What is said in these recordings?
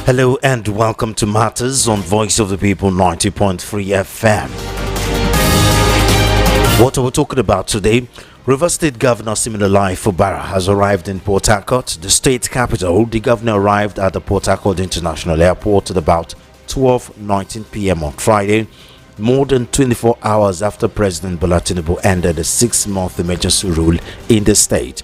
Hello and welcome to Matters on Voice of the People 90.3 FM. What are we talking about today? River State Governor Siminalayi Fubara has arrived in Port Harcourt, the state capital. The governor arrived at the Port Harcourt International Airport at about 12:19 p.m. on Friday, more than 24 hours after President Bola Tinubu ended a 6-month emergency rule in the state.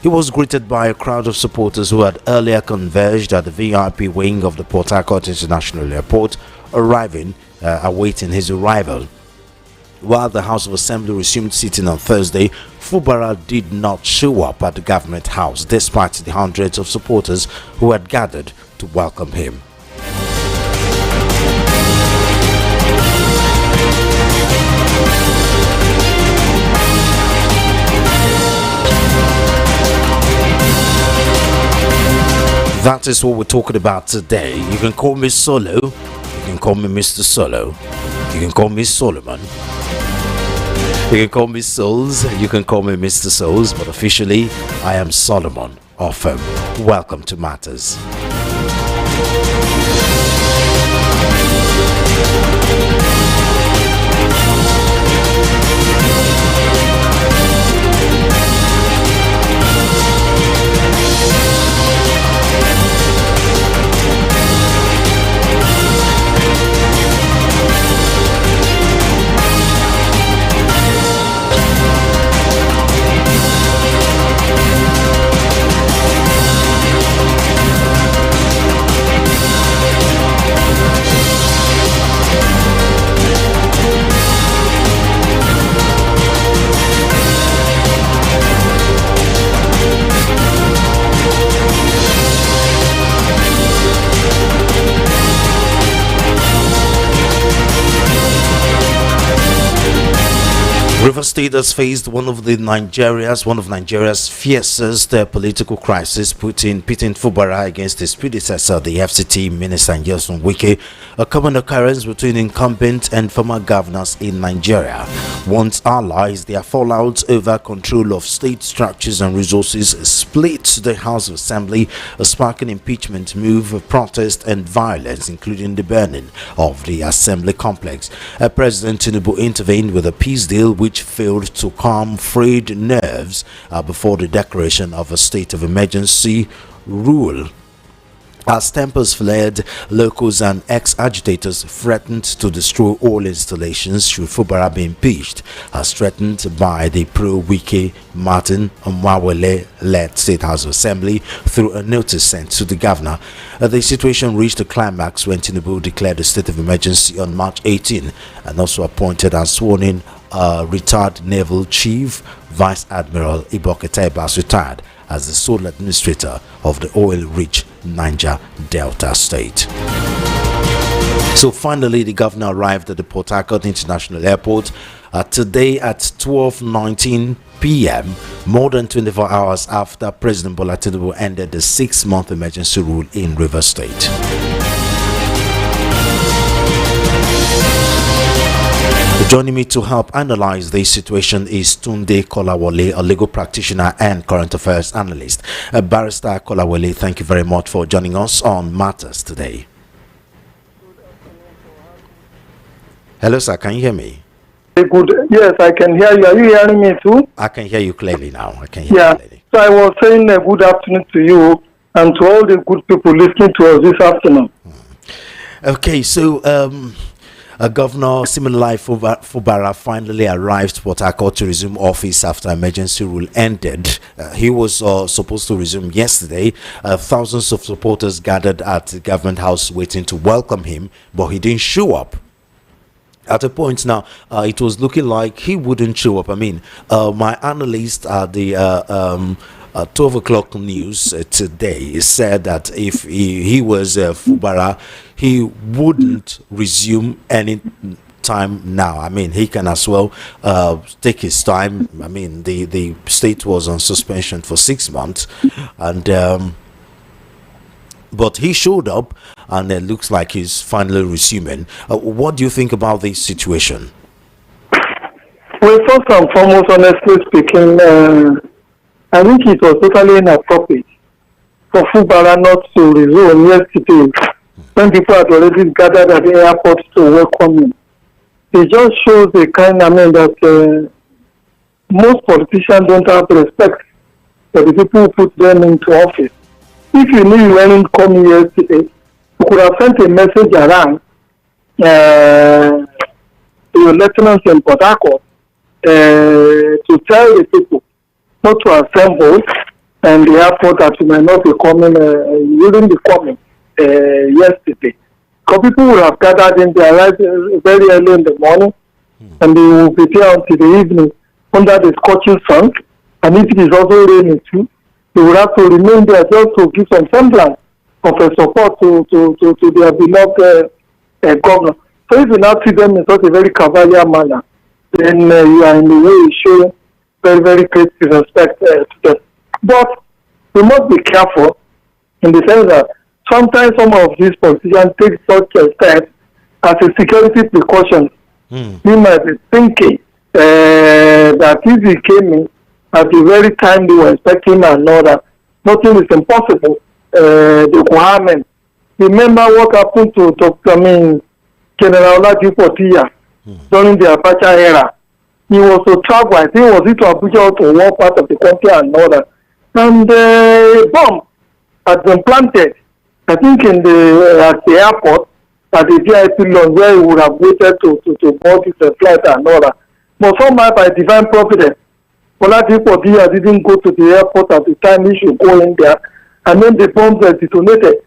He was greeted by a crowd of supporters who had earlier converged at the VIP wing of the Port Harcourt International Airport, awaiting his arrival. While the House of Assembly resumed sitting on Thursday, Fubara did not show up at the government house despite the hundreds of supporters who had gathered to welcome him. That is what we're talking about today. You can call me Solo, you can call me Mr. Solo, you can call me Solomon, you can call me Souls, you can call me Mr. Souls, but officially I am Solomon of Welcome to Matters. River State has faced one of Nigeria's fiercest political crises, pitting Fubara against his predecessor, the FCT Minister Nyesom Wike, a common occurrence between incumbent and former governors in Nigeria. Once allies, their fallout over control of state structures and resources split the House of Assembly, sparking impeachment move, protest and violence, including the burning of the Assembly complex. President Tinubu intervened with a peace deal which failed to calm frayed nerves before the declaration of a state of emergency rule. As tempers flared, locals and ex-agitators threatened to destroy all installations should Fubara be impeached, as threatened by the pro-Wike Martin Omawale-led State House of Assembly through a notice sent to the governor. The situation reached a climax when Tinubu declared a state of emergency on March 18 and also appointed and sworn in retired Naval Chief Vice Admiral Iboke Taibas retired as the sole administrator of the oil-rich Niger Delta state. So finally, the governor arrived at the Port Harcourt International Airport today at 12:19 p.m., more than 24 hours after President Bola Tinubu ended the 6-month emergency rule in River State. Joining me to help analyze this situation is Tunde Kolawole, a legal practitioner and current affairs analyst. Barrister Kolawole, thank you very much for joining us on Matters today. Hello, sir. Can you hear me? Good. Yes, I can hear you. Are you hearing me too? I can hear you clearly now. I can hear you clearly. So I was saying a good afternoon to you and to all the good people listening to us this afternoon. Okay, so Governor Siminalayi Fubara finally arrived to Port Harcourt to resume office after emergency rule ended. He was supposed to resume yesterday. Thousands of supporters gathered at the government house waiting to welcome him, but he didn't show up. At a point now, it was looking like he wouldn't show up. I mean, my analyst at the 12 o'clock news today said that if he was Fubara, he wouldn't resume any time now. I mean, he can as well take his time. I mean, the state was on suspension for 6 months, and but he showed up, and it looks like he's finally resuming. What do you think about this situation? Well, first and foremost, honestly speaking, I think it was totally inappropriate for Fubara not to resume yesterday when people had already gathered at the airport to welcome him. It just shows the kind of that most politicians don't have respect for the people who put them into office. If you knew you weren't coming yesterday, you could have sent a message around to your lieutenants in Port Harcourt to tell the people not to assemble and the airport that you might not be coming, you wouldn't be coming yesterday. Because people would have gathered in there right very early in the morning and they will be there until the evening under the scorching sun. And if it is also raining too, they will have to remain there just to give some semblance of a support to their beloved governor. So if you now see them in such a very cavalier manner, then you are in a way showing very, very great respect to them. But we must be careful in the sense that sometimes some of these politicians take such a step as a security precaution. We might be thinking that if he came in at the very time they were expecting another, nothing is impossible. They could harm him. Remember what happened to General Olajuwon during the Abacha era. He was to travel, I think was it to Abuja or to one part of the country and another. And a bomb had been planted, I think at the airport, at the VIP lounge where he would have waited to board his flight and all that. But somehow by divine providence, Olajuwon didn't go to the airport at the time he should go in there, and then the bombs were detonated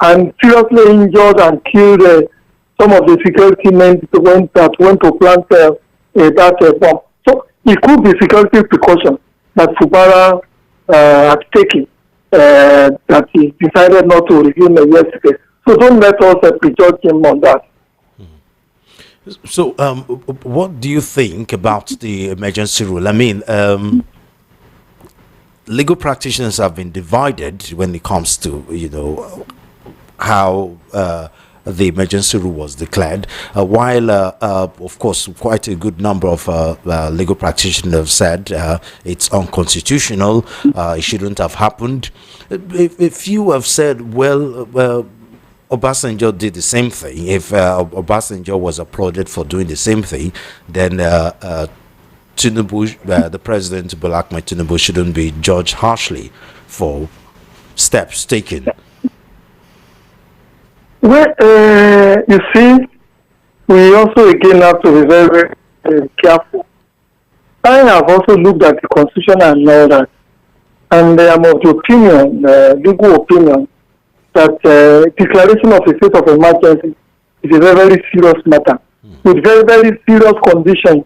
and seriously injured and killed some of the security men that went to plant that bomb. So it could be security precaution that Fubara had taken that he decided not to review yesterday. So don't let us prejudge him on that. So, what do you think about the emergency rule? I mean, legal practitioners have been divided when it comes to, how the emergency rule was declared. While, of course, quite a good number of legal practitioners have said it's unconstitutional, it shouldn't have happened. A few have said, well, Obasanjo did the same thing. If Obasanjo was applauded for doing the same thing, then Tinubu, the president, Bola Ahmed Tinubu, shouldn't be judged harshly for steps taken. Well, you see, we also again have to be very, very careful. I have also looked at the Constitution and all that, and I am of the opinion, legal opinion, that declaration of a state of emergency is a very, very serious matter with very, very serious conditions.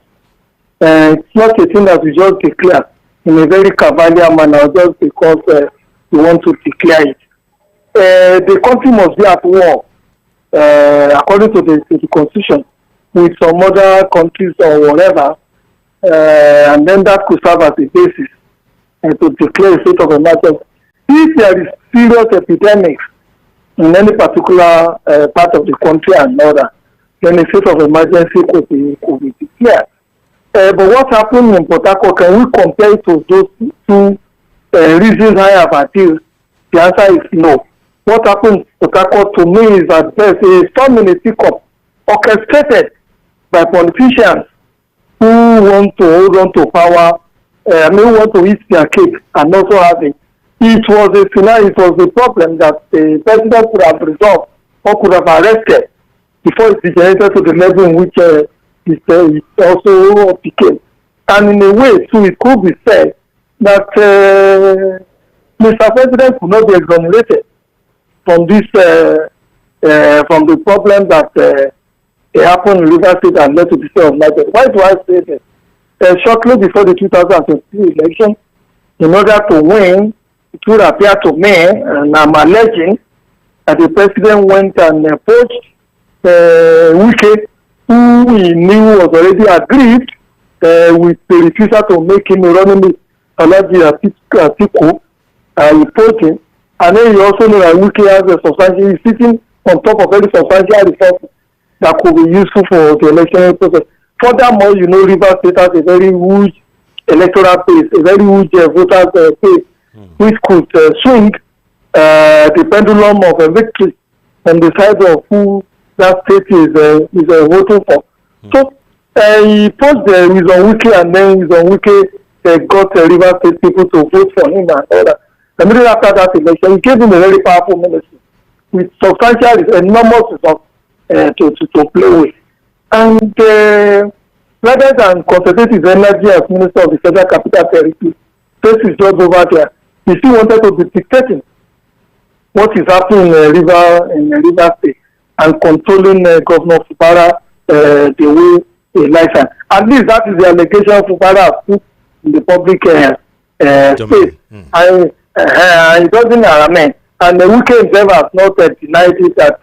It's not a thing that we just declare in a very cavalier manner just because we want to declare it. The country must be at war, according to the Constitution, with some other countries or whatever, and then that could serve as a basis to declare a state of emergency. If there is serious epidemics in any particular part of the country and other, then a state of emergency could be declared. But what happened in Port Harcourt, can we compare it to those two reasons I have appealed? The answer is no. What happened in Port Harcourt to me is at best a storm in a teacup orchestrated by politicians who want to hold on to power, who want to eat their cake and also have it. It was a scenario, it was a problem that the president could have resolved or could have arrested before it degenerated to the level in which it also became. And in a way, too, it could be said that Mr. President could not be exonerated from this, from the problem that happened in River State and led to the state of Nigeria. Why do I say this? Shortly before the 2022 election, in order to win, it would appear to me, and I'm alleging, that the president went and approached Wike, who he knew was already agreed with the refusal to make him running with Atiku. He approached him, and then he also knew that Wike has a substantial, he's sitting on top of very substantial resources that could be useful for the election process. Furthermore, River State has a very huge electoral base, a very huge voters base, which could swing the pendulum of a victory on the side of who that state is voting for. So he posted the reason wiki, and then reason wiki got Rivers State people to vote for him and all that. Immediately after that election, he gave him a very powerful ministry with substantial, enormous results to play with. And rather than concentrate his energy as Minister of the Federal Capital Territory, place his job over there, he still wanted to be dictating what is happening in River State and controlling Governor Fubara the way he likes. At least that is the allegation Fubara put in the public space. It doesn't amend. And the Wike himself has not denied it that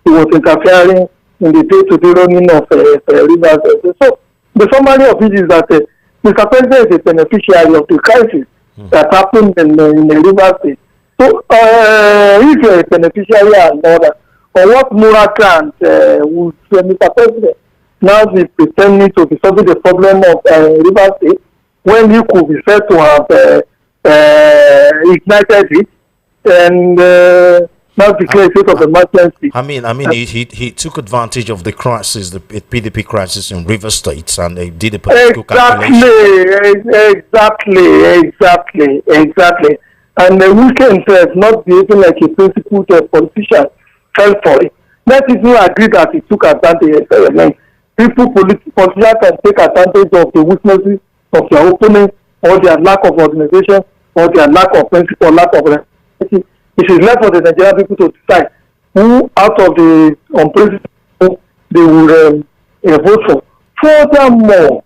he was interfering in the day-to-day running of Rivers. So the summary of it is that Mr. President is a beneficiary of the crisis that happened in Rivers State. So if you're a beneficiary and other, or what miracle would Mr. President now be pretending to be solving the problem of Rivers State when he could be said to have ignited it and now declare a state of emergency? I mean, he took advantage of the crisis, the PDP crisis in River State, and they did a political calculation. Exactly. And the weekend himself, not behaving like a principled politician, fell for it. Let's even agree that he took advantage. Politicians can take advantage of the weaknesses of their opponents, or their lack of organization, or their lack of principle, lack of responsibility. It is left for the Nigerian people to decide who out of the unprecedented they will vote for. Furthermore,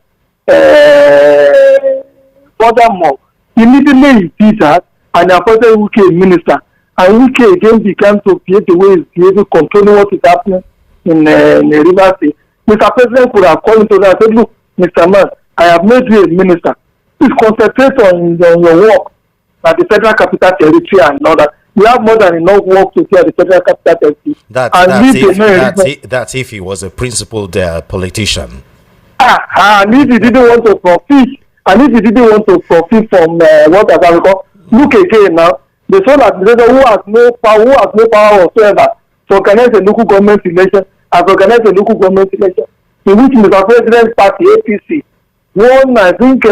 immediately he did that and appointed UK minister, and UK again began to behave the way he's behaving, controlling what is happening in River State. Mr. President could have called him to that and said, look, Mr. Man, I have made you a minister. Please concentrate on your work at the Federal Capital Territory and all that. We have more than enough work to do at the Federal Capital Territory. That's if he was a principled politician. And if he didn't want to profit, from what has happened, look again now. The sole administrator who has no power whatsoever to organize a local government election, has organized a local government election in which Mr. President's party, APC, won, I think,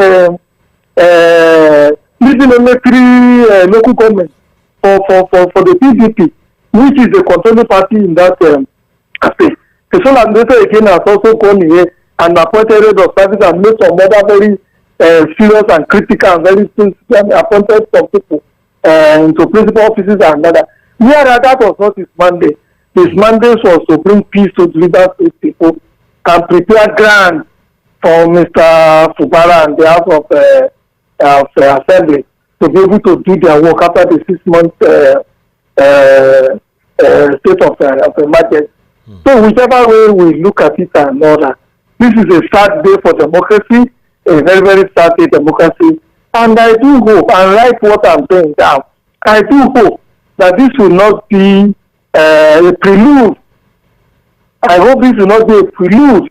leading only 3 local governments for the PDP, which is the controlling party in that aspect. The sole administrator again has also gone here and appointed head of service and made some other very serious and critical and very specific appointed some people into principal offices and other. That was not his mandate. His mandate was to bring peace to the River State people and prepare grants for Mr. Fubara and the House of Assembly to be able to do their work after the 6-month state of emergency. So whichever way we look at it and all that, this is a sad day for democracy, a very, very sad day democracy. And I do hope, and write what I'm saying down, I do hope that this will not be a prelude. I hope this will not be a prelude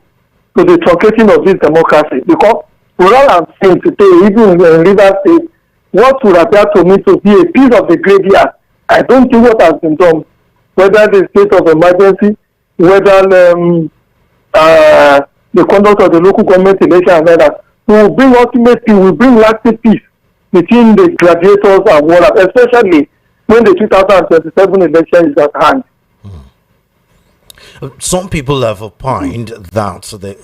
to the truncating of this democracy, because with all I'm saying today, even in River State, what would appear to me to be a piece of the graveyard, I don't think what has been done, whether the state of emergency, whether the conduct of the local government election and others, will bring ultimately, will bring lasting peace between the gladiators and warriors, especially when the 2027 election is at hand. Some people have opined that the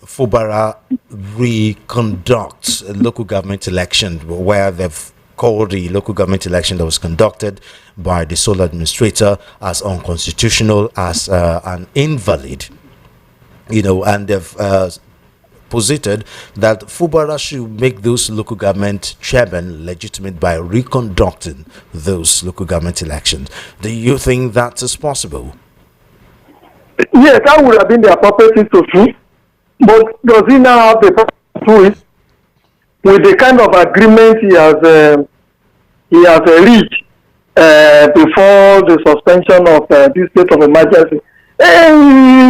Fubara reconducts a local government election where they've called the local government election that was conducted by the sole administrator as unconstitutional, as an invalid, and they've posited that Fubara should make those local government chairmen legitimate by reconducting those local government elections. Do you think that is possible? Yes, that would have been the appropriate thing to do. But does he now have the power to do it with the kind of agreement he has reached before the suspension of this state of emergency?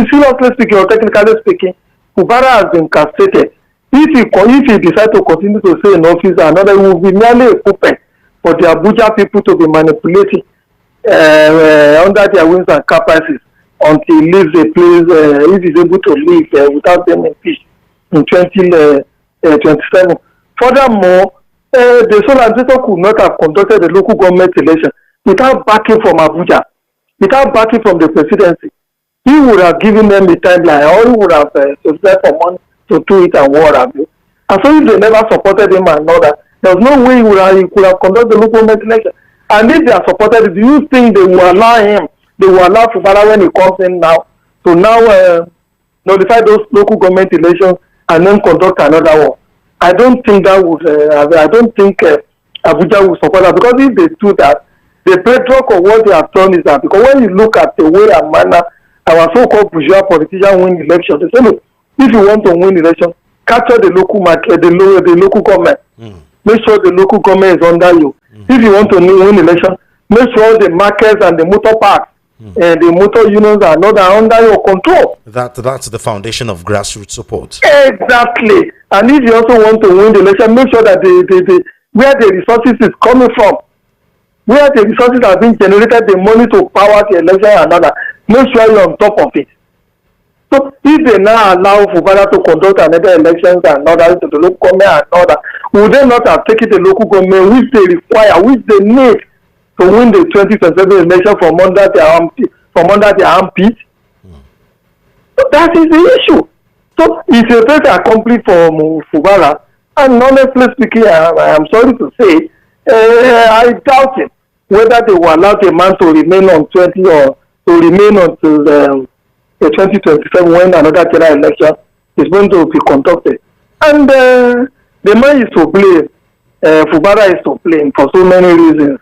Seriously speaking, or technically speaking, Fubara has been castrated. If he decides to continue to stay in office, another will be merely a puppet for the Abuja people to be manipulating. under their wings and capacities until he leaves the place, if he's able to leave without being impeached in 2027. Furthermore, the sole administrator could not have conducted the local government election without backing from Abuja, without backing from the presidency. He would have given them a timeline, or he would have solicited for money to do it and what have you. And so if they never supported him and all that, there's no way he could have conducted the local government election. And if they are supported, do you think they will allow him, they will allow Fubara when he comes in now, to now notify those local government elections and then conduct another one? I don't think that would, I don't think Abuja will support that, because if they do that, the bedrock of what they have done is that, because when you look at the way and manner our so-called bourgeois politicians win elections, they say, look, if you want to win election, capture the local market, the local government. Make sure the local government is under you. If you want to win election, make sure the markets and the motor parks and the motor unions are not under your control. That's the foundation of grassroots support. Exactly. And if you also want to win the election, make sure that the where the resources is coming from, where the resources are being generated, the money to power the election and other, make sure you're on top of it. So if they now allow Fubara to conduct another elections and others to the local government and other, would they not have taken the local government which they require, which they need to win the 2027 election from under their armpit? So that is the issue. So it's a great accomplishment for Fubara, and honestly speaking, I am sorry to say, I doubt it whether they will allow the man to remain on 20 or to remain until the 2027 when another general election is going to be conducted. And the man is to blame. Fubara is to blame for so many reasons.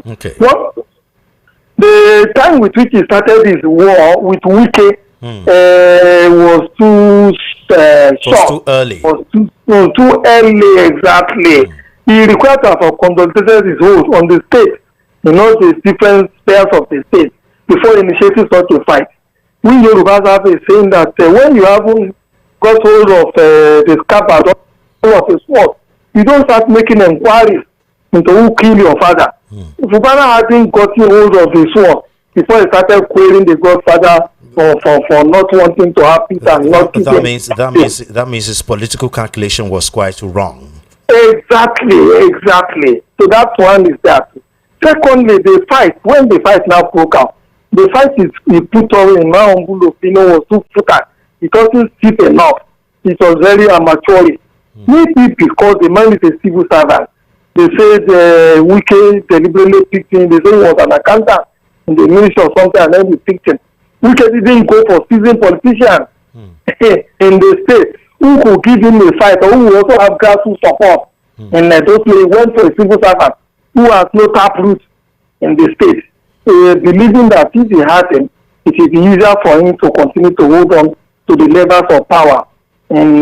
Okay. Well, the time with which he started his war with Wike was too short. Was too early. Was too early, exactly. He required to have consulted his hold on the state, the different spheres of the state, before initiating such a fight. We Yorubas have a saying that when you haven't got hold of the scabbard of a sword, you don't start making inquiries into who killed your father. Fubara hadn't gotten hold of the sword before he started querying the Godfather for not wanting to have peace and not that means his political calculation was quite wrong. Exactly. So that one is that. Secondly, the fight, when the fight now broke out, the fight he put on, in my humble opinion, was too futile. It wasn't steep enough. It was very amateur. Maybe because the man is a civil servant. They said Wike deliberately picked him. They said he was an accountant in the ministry or something, and then he picked him. Wike didn't go for seasoned politicians in the state who could give him a fight, or who will also have grassroots support. And those he went for a civil servant who has no taproot in the state. Believing that if he had him, it would be easier for him to continue to hold on to the levels of power in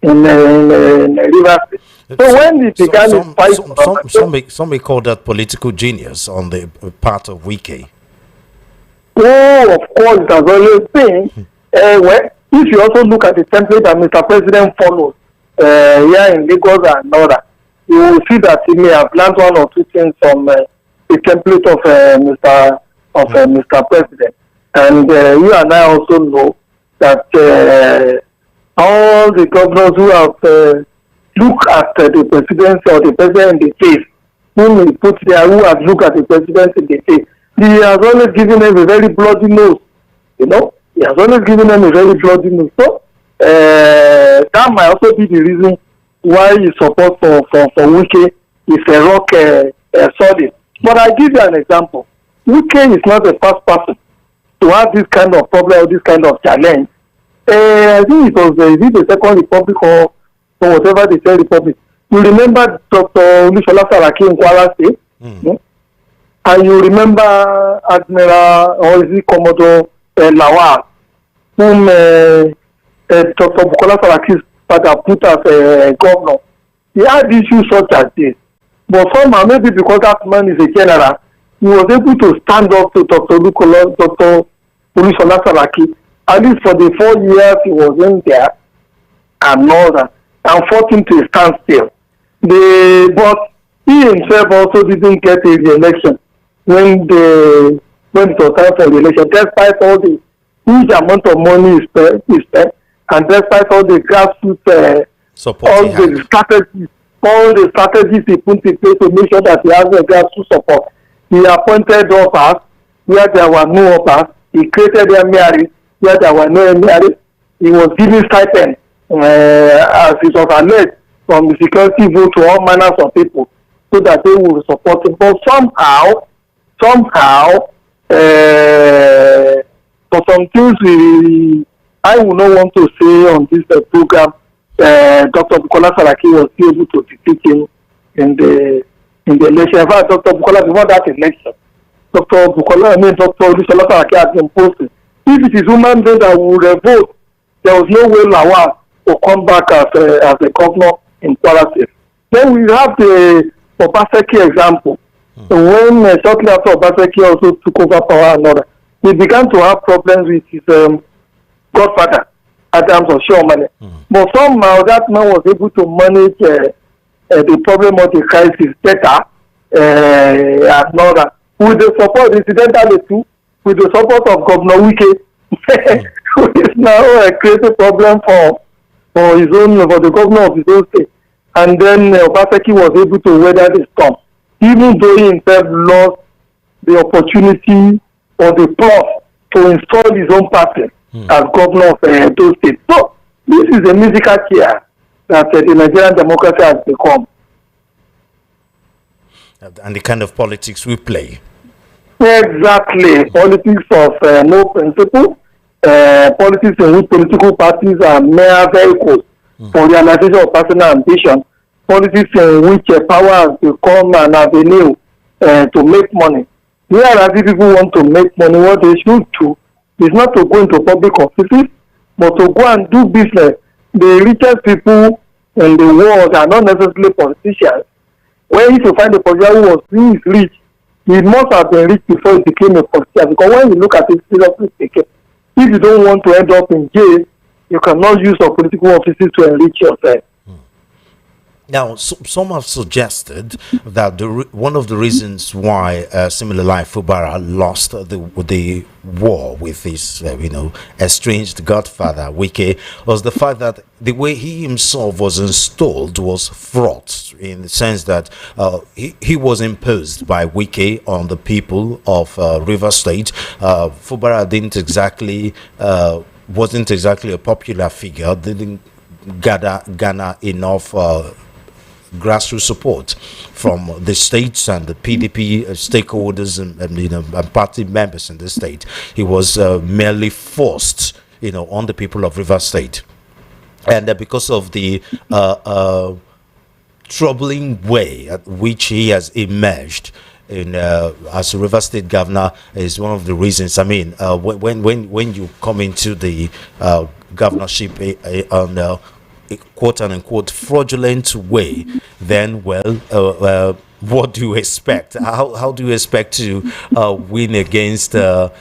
Rivers State. So when he began his fight, some may call that political genius on the part of Wike. Oh, of course, it has always been. If you also look at the template that Mr. President follows here in Lagos and all that, you will see that he may have learned one or two things from the template of Mr. President. And you and I also know that all the governors who have looked at the presidency or the president in the face, whom he put there, who have looked at the president in the face, he has always given them a very bloody nose. He has always given them a very bloody nose. So that might also be the reason why his support for Wike is a rock solid. But I give you an example. Wike is not the first person to have this kind of problem or this kind of challenge. I think it was the Second Republic or whatever the Third Republic. You remember Dr. Olusola Saraki in Kwara State? And you remember Admiral or is it Commodore Lawal, whom Dr. Bukola Saraki's father put as a governor. He had issues such as this. But somehow, maybe because that man is a general, he was able to stand up to Dr. Olusola Saraki. At least for the 4 years he was in there and all that, and fought him to a standstill. But he himself also didn't get a re-election when it was time for the election, despite all the huge amount of money is spent, and despite all the grassroots support, all the strategies he put in place to make sure that he has a grassroots support. He appointed uppers where there were no uppers. He created emirs where there were no emirs. He was giving stipend, as it was alleged, from the security vote to all manners of people, so that they would support him. But somehow, for some things I would not want to say on this program, Dr. Bukola Saraki was able to defeat him in the election. In fact, Dr. Bukola, before that election, Dr. Olusola Saraki has been posting. If it is human being that will revolt, there was no way Lawal to come back as a governor in Kwara State. Then we have the Obaseki example. When shortly after Obaseki also took over power and order, he began to have problems with his godfather, Adams Oshiomhole. But somehow that man was able to manage the problem of the crisis better and all that. With the support, incidentally too, with the support of Governor Wike, who is now creating a problem for the governor of his own state. And then Obaseki was able to weather the storm, even though he himself lost the opportunity or the power to install his own party as governor of those states. So this is a musical chair that the Nigerian democracy has become. And the kind of politics we play. Exactly. Politics of no principle, politics in which political parties are mere vehicles for realization of personal ambition, politics in which power has become an avenue to make money. Whereas if people want to make money, what they should do is not to go into public offices, but to go and do business. The richest people in the world are not necessarily politicians. When you find a politician who is rich, he must have been rich before he became a politician. Because when you look at it seriously speaking, if you don't want to end up in jail, you cannot use your political offices to enrich yourself. Now, some have suggested that one of the reasons why similar like Fubara lost the war with his, estranged godfather, Wike, was the fact that the way he himself was installed was fraught, in the sense that he was imposed by Wike on the people of River State. Fubara wasn't exactly a popular figure, didn't garner enough grassroots support from the states and the PDP stakeholders and party members in the state. He was merely forced, on the people of River State, and because of the troubling way at which he has emerged as a River State governor is one of the reasons. I mean, when you come into the governorship on a quote unquote fraudulent way, then what do you expect? How do you expect to win against a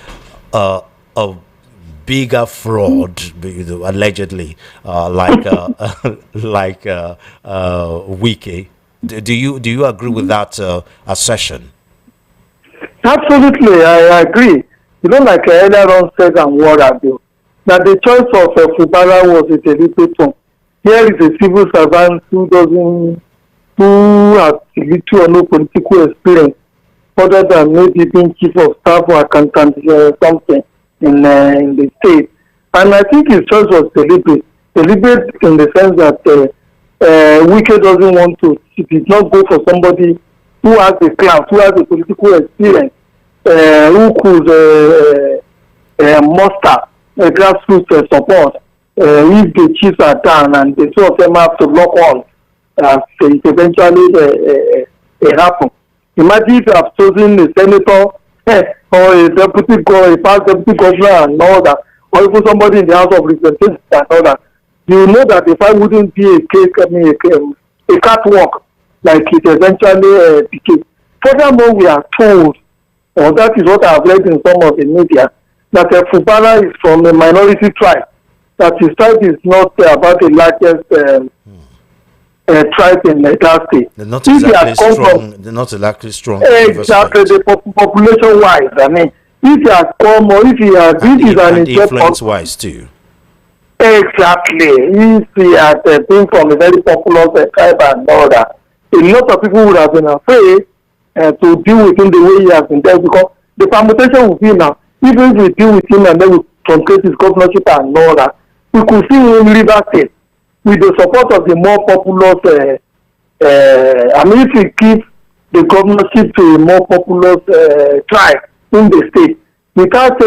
bigger fraud, allegedly, like Wike? Do you agree with that assertion? Absolutely, I agree. Like earlier on said and what I do, that the choice of Fubara was a deliberate one. Here is a civil servant who has little or no political experience, other than maybe being chief of staff or accountant or something in the state. And I think his choice was deliberate. Deliberate in the sense that Wike doesn't want to, he did not go for somebody who has the clout, who has the political experience, who could muster grassroots support. If the chiefs are down and the two of them have to lock on, it eventually happen. Imagine if you have chosen a senator or a past deputy governor and all that, or even somebody in the House of Representatives and all that. You know that the fight wouldn't be a catwalk like it eventually became. Furthermore, we are told, or that is what I have read in some of the media, that Fubara is from a minority tribe. That his tribe is not about the largest tribes in that state. They're not exactly strong. They're not exactly strong. Exactly, the population-wise. I mean, if he has come or if he has, and this is an influence-wise too. Exactly. If he had been from a very populous tribe and all that, a lot of people would have been afraid to deal with him the way he has been there, because the permutation will be now, even if we deal with him and then we truncate his governorship and all that, we could see him in River State with the support of the more populous, I mean, if we give the governorship to a more populous tribe in the state, without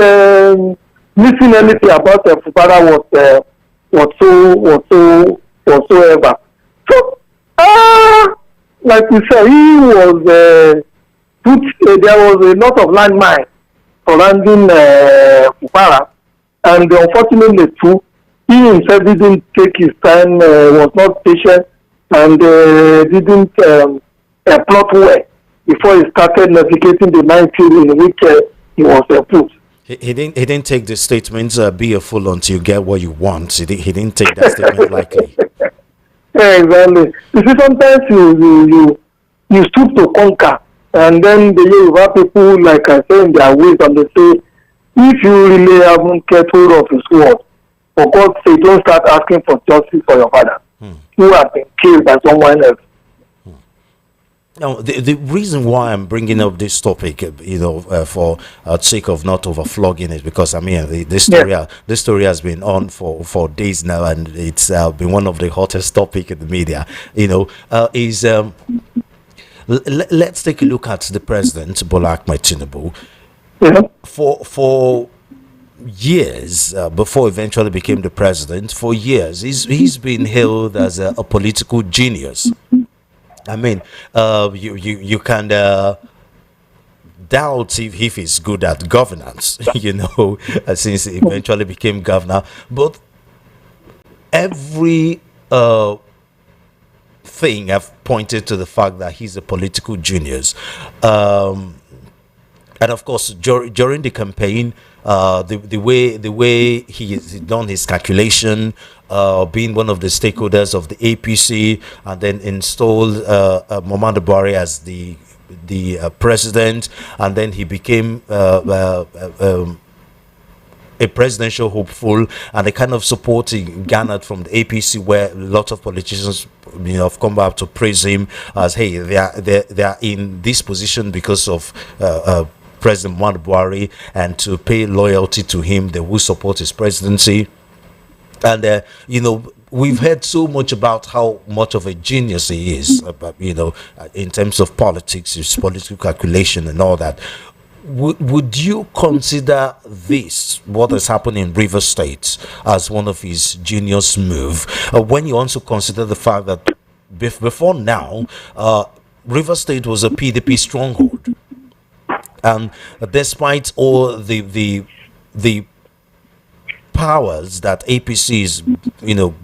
missing anything about Fubara whatsoever. So, like we said, he was there was a lot of landmines surrounding Fubara, and unfortunately too, he himself didn't take his time, was not patient, and didn't plot well before he started navigating the minefield in which he was put. He didn't take the statement, be a fool until you get what you want. He didn't take that statement lightly. Exactly. You see, sometimes you stoop to conquer, and then the Yoruba people, like I say, in their wisdom, they say, if you really haven't kept hold of his word, for God's sake, don't start asking for justice for your father, who has been killed by someone else. Now, the reason why I'm bringing up this topic, for sake of not overflogging it, because I mean this story has been on for days now, and it's been one of the hottest topic in the media. Let's take a look at the president, Bola Ahmed Tinubu. Yeah. For years, before eventually became the president, for years he's been hailed as a political genius. I mean, you can doubt if he's good at governance, since he eventually became governor. But every thing have pointed to the fact that he's a political genius. And of course, during the campaign, the way he's done his calculation, being one of the stakeholders of the APC, and then installed Muhammadu Buhari as the president, and then he became a presidential hopeful, and the kind of support he garnered from the APC, where a lot of politicians have come back to praise him as, hey, they are in this position because of President Muhammadu Buhari, and to pay loyalty to him, they will support his presidency. And we've heard so much about how much of a genius he is, in terms of politics, his political calculation and all that. Would you consider this, what has happened in River State, as one of his genius move, when you also consider the fact that before now, River State was a PDP stronghold, and despite all the powers that APC is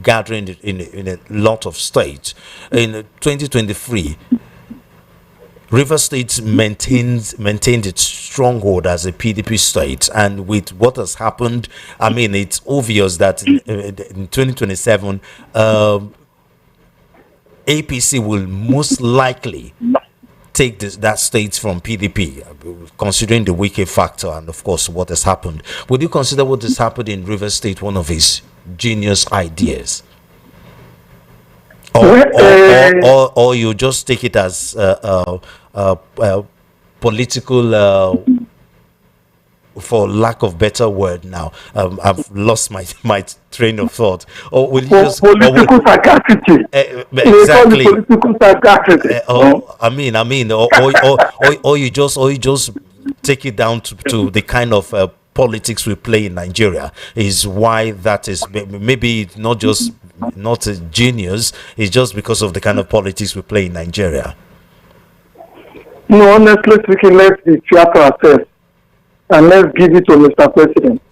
gathering in a lot of states, in 2023 River State maintained its stronghold as a PDP state, and with what has happened, I mean, it's obvious that in 2027 APC will most likely take that state from PDP, considering the wicked factor and of course what has happened. Would you consider what has happened in River State one of his genius ideas? Or you just take it as political, for lack of better word now. I've lost my train of thought. Or will you just political sarcasticity? Exactly. Political sarcasticity. Or you just take it down to the kind of politics we play in Nigeria. Is why that is maybe not a genius. It's just because of the kind of politics we play in Nigeria. No, honestly speaking, let's be fair to ourselves and let's give it to Mr. President.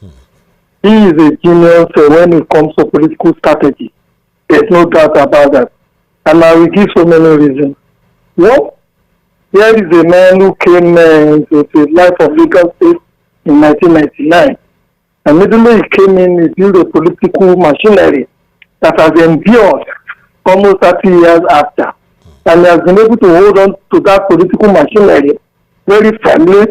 He is a genius when it comes to political strategy. There's no doubt about that. And I will give so many reasons. Well, here is a man who came into the life of Lagos State in 1999. And immediately he came in, he built a political machinery that has endured almost 30 years after. And he has been able to hold on to that political machinery very firmly,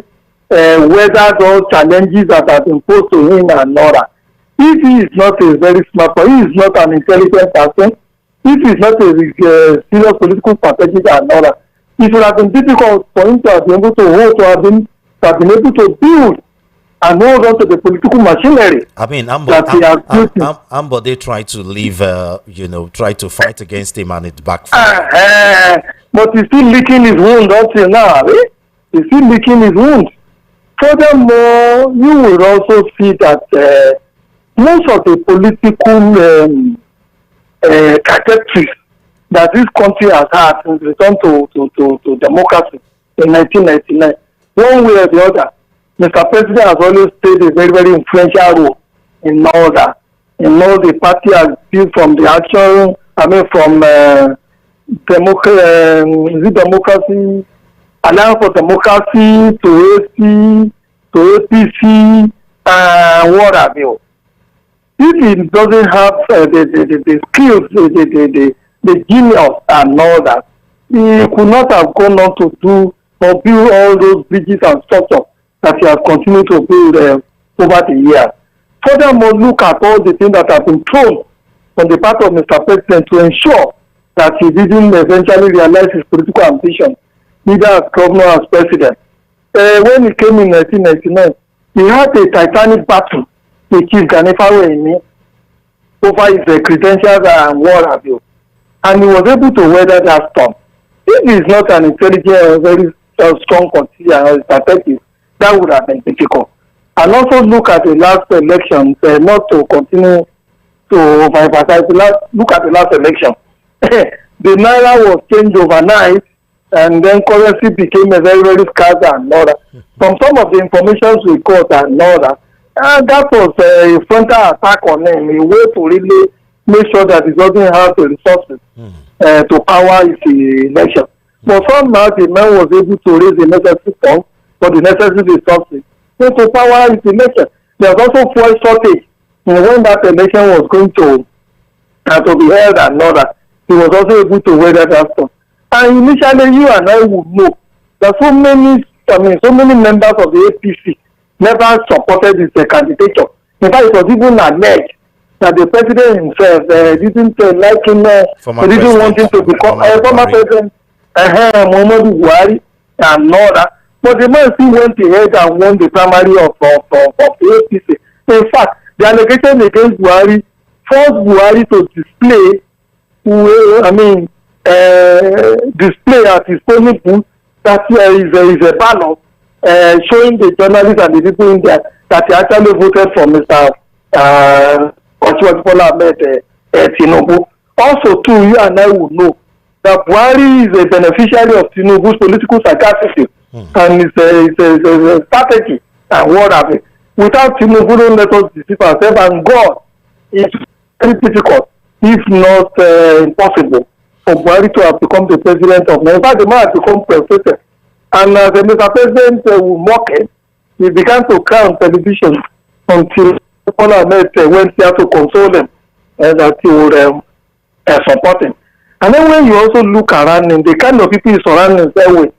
weather those challenges that have been posed to him and all that. If he is not a very smart person, he is not an intelligent person, if he is not a serious political strategist and all that, it would have been difficult for him to have been able to hold, to have been able to build and hold on to the political machinery. I mean, Ambode tried to leave, try to fight against him and it backfired. But he's still licking his wound until now. Eh? He's still licking his wound. Furthermore, you will also see that most of the political trajectories that this country has had since return to democracy in 1999, one way or the other, Mr. President has always played a very, very influential role in all that. In all the party has built from the action, from democracy, Alliance for Democracy to AC, to APC, and what have you. If he doesn't have the skills, the genius and all that, he could not have gone on to do or build all those bridges and structures that he has continued to build over the years. Furthermore, look at all the things that have been thrown on the part of Mr. President to ensure that he didn't eventually realize his political ambition, either as governor or as president. When he came in 1999, he had a titanic battle with Chief Ganifawe over his credentials and what have you. And he was able to weather that storm. If he is not an intelligent, very strong strategist, that would have been difficult. And also look at the last election, not to continue to overemphasize, look at the last election. The Naira was changed overnight, and then currency became a very, very scarce and all that. From some of the information we got and all that, that was a frontal attack on him, a way to really make sure that he doesn't have the resources to power his election. But somehow the man was able to raise the necessary funds for the necessary resources to power his election. There was also fuel shortage when that election was going to be held and all that. He was also able to weather that storm. And initially, you and I would know that so many members of the APC never supported his candidature. In fact, it was even alleged that the president himself didn't like him, he didn't want him to become former president, Muhammadu Buhari, and all that. But the man still went ahead and won the primary of the APC. In fact, the allegation against Buhari forced Buhari to display at his polling booth that is a banner showing the journalists and the people in there that he actually voted for Mr. Tinubu. Also, too, you and I would know that Buhari is a beneficiary of Tinubu's political sagacity and it's a strategy and what have you. Without Tinubu, don't let us deceive ourselves, and God, it's very difficult, if not impossible, for Buhari to have become the president of Nigeria. In fact, the man has become president. And the Mr. President will mock it. He began to cry on television until Bola Ahmed went there to console him that he would support him. And then when you also look around him, the kind of people he surrounds himself with,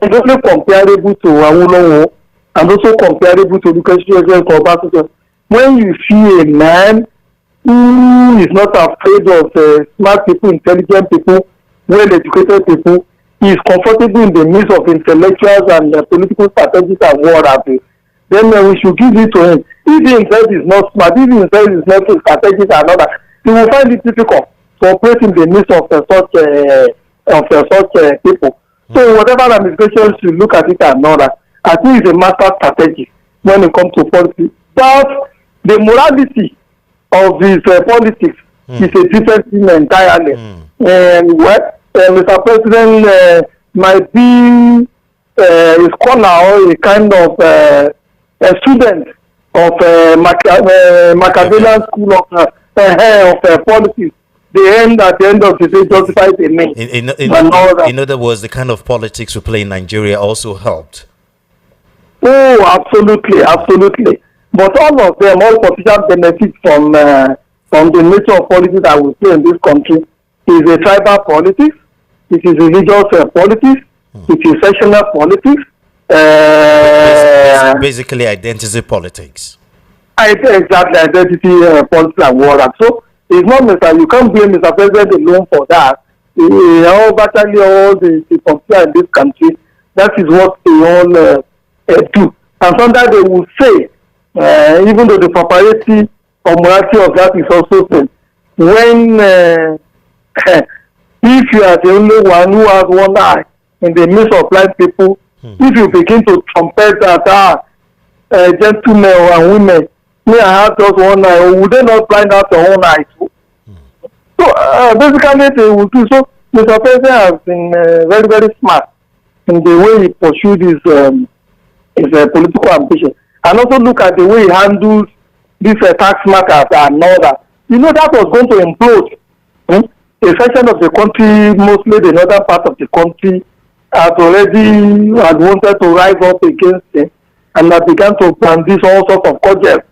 it's also comparable to Awolowo and also comparable to Lucas. When you see a man who is not afraid of smart people, intelligent people, well-educated people, he is comfortable in the midst of intellectuals and political strategists and what have you, then we should give it to him. If he himself is not smart, if he himself is not a strategist and other, he will find it difficult to operate in the midst of such people. So whatever ramifications you look at it and all that, I think it's a master strategy when it comes to politics. But the morality of his politics is a different thing entirely. And Mr. President might be a scholar or a kind of a student of Machiavellian school of politics. At the end of the day, justifies the name. In other words, the kind of politics we play in Nigeria also helped. Oh, absolutely, absolutely. But all of them, all politicians benefit from the nature of politics that we play in this country. is a tribal politics, it is religious politics, it is sectional politics. Basically, identity politics. Exactly, identity politics and war. So it's not Mr. You can't blame Mr. President alone for that. Virtually all the politicians in this country, that is what they all do. And sometimes they will say, even though the propriety or morality of that is also same, when if you are the only one who has one eye in the midst of blind people, if you begin to trumpet that gentlemen and women, may I have just one eye, or would they not blind out their own eye too? So basically they will do so. Mr. President has been very, very smart in the way he pursued his political ambition, and also look at the way he handles this tax matters and all that. You know, that was going to implode. A section of the country, mostly the northern part of the country, had wanted to rise up against him, and had began to brandish all sorts of cudgels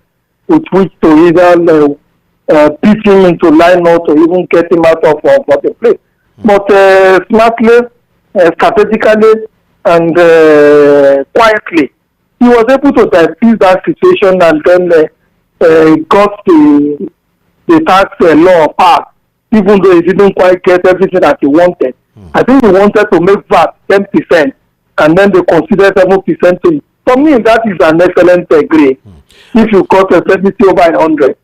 with which to either beat him into line or to even get him out of the place. But smartly, strategically, and quietly, he was able to diffuse that situation, and then got the tax law passed, even though he didn't quite get everything that he wanted. I think he wanted to make VAT 10%, and then they considered 7% to it. For me, that is an excellent grade. If you cut a 70 over 100.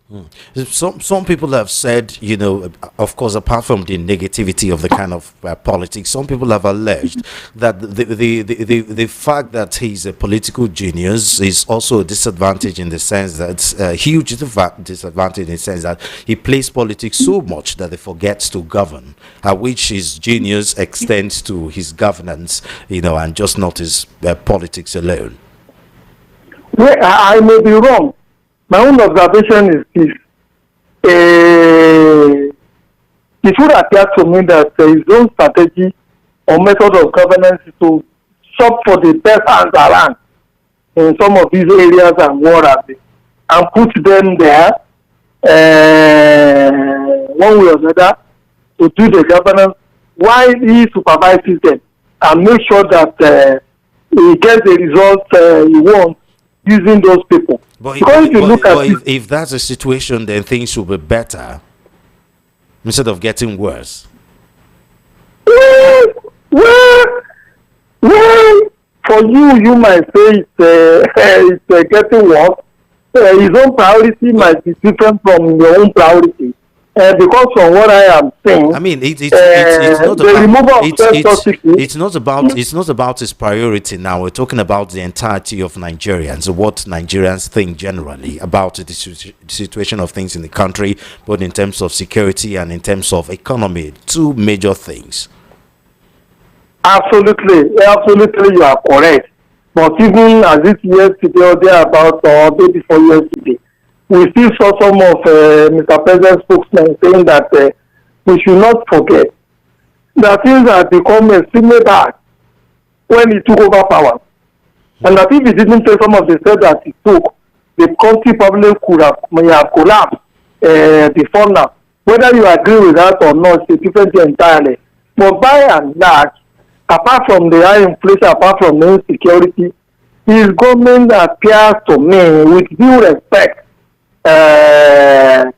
Some people have said, you know, of course, apart from the negativity of the kind of politics, some people have alleged that the fact that he's a political genius is also a disadvantage, in the sense that a huge disadvantage in the sense that he plays politics so much that he forgets to govern, which his genius extends to his governance, you know, and just not his politics alone. Well, I may be wrong. My own observation is this. It would appear to me that his own strategy or method of governance is to shop for the best hands around in some of these areas and what have they, and put them there one way or another to do the governance while he supervises them and make sure that he gets the results he wants using those people. But if that's the situation, then things will be better instead of getting worse. Well, for you might say it's getting worse. His own priority might be different from your own priority. Because from what I am saying, I mean, it's not about his priority now. We're talking about the entirety of Nigerians, what Nigerians think generally about the situation of things in the country, both in terms of security and in terms of economy. Two major things. Absolutely, you are correct. But even as it yesterday or thereabout, or day before yesterday, we still saw some of Mr. President's spokesmen saying that we should not forget that things had become extremely bad when he took over power. And that if he didn't take some of the steps that he took, the country probably may have collapsed before now. Whether you agree with that or not, it's a different thing entirely. But by and large, apart from the high inflation, apart from the insecurity, his government appears to me, with due respect, to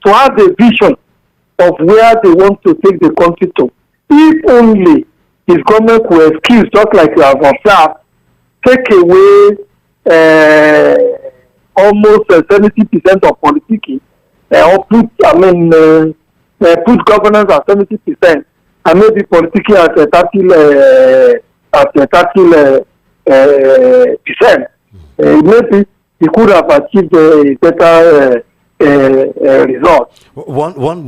have a vision of where they want to take the country to. If only his government could excuse, just like you have observed, take away almost 70% of politicking, or put governance at 70%, and maybe politicking at 30%. Maybe he could have achieved a better result. One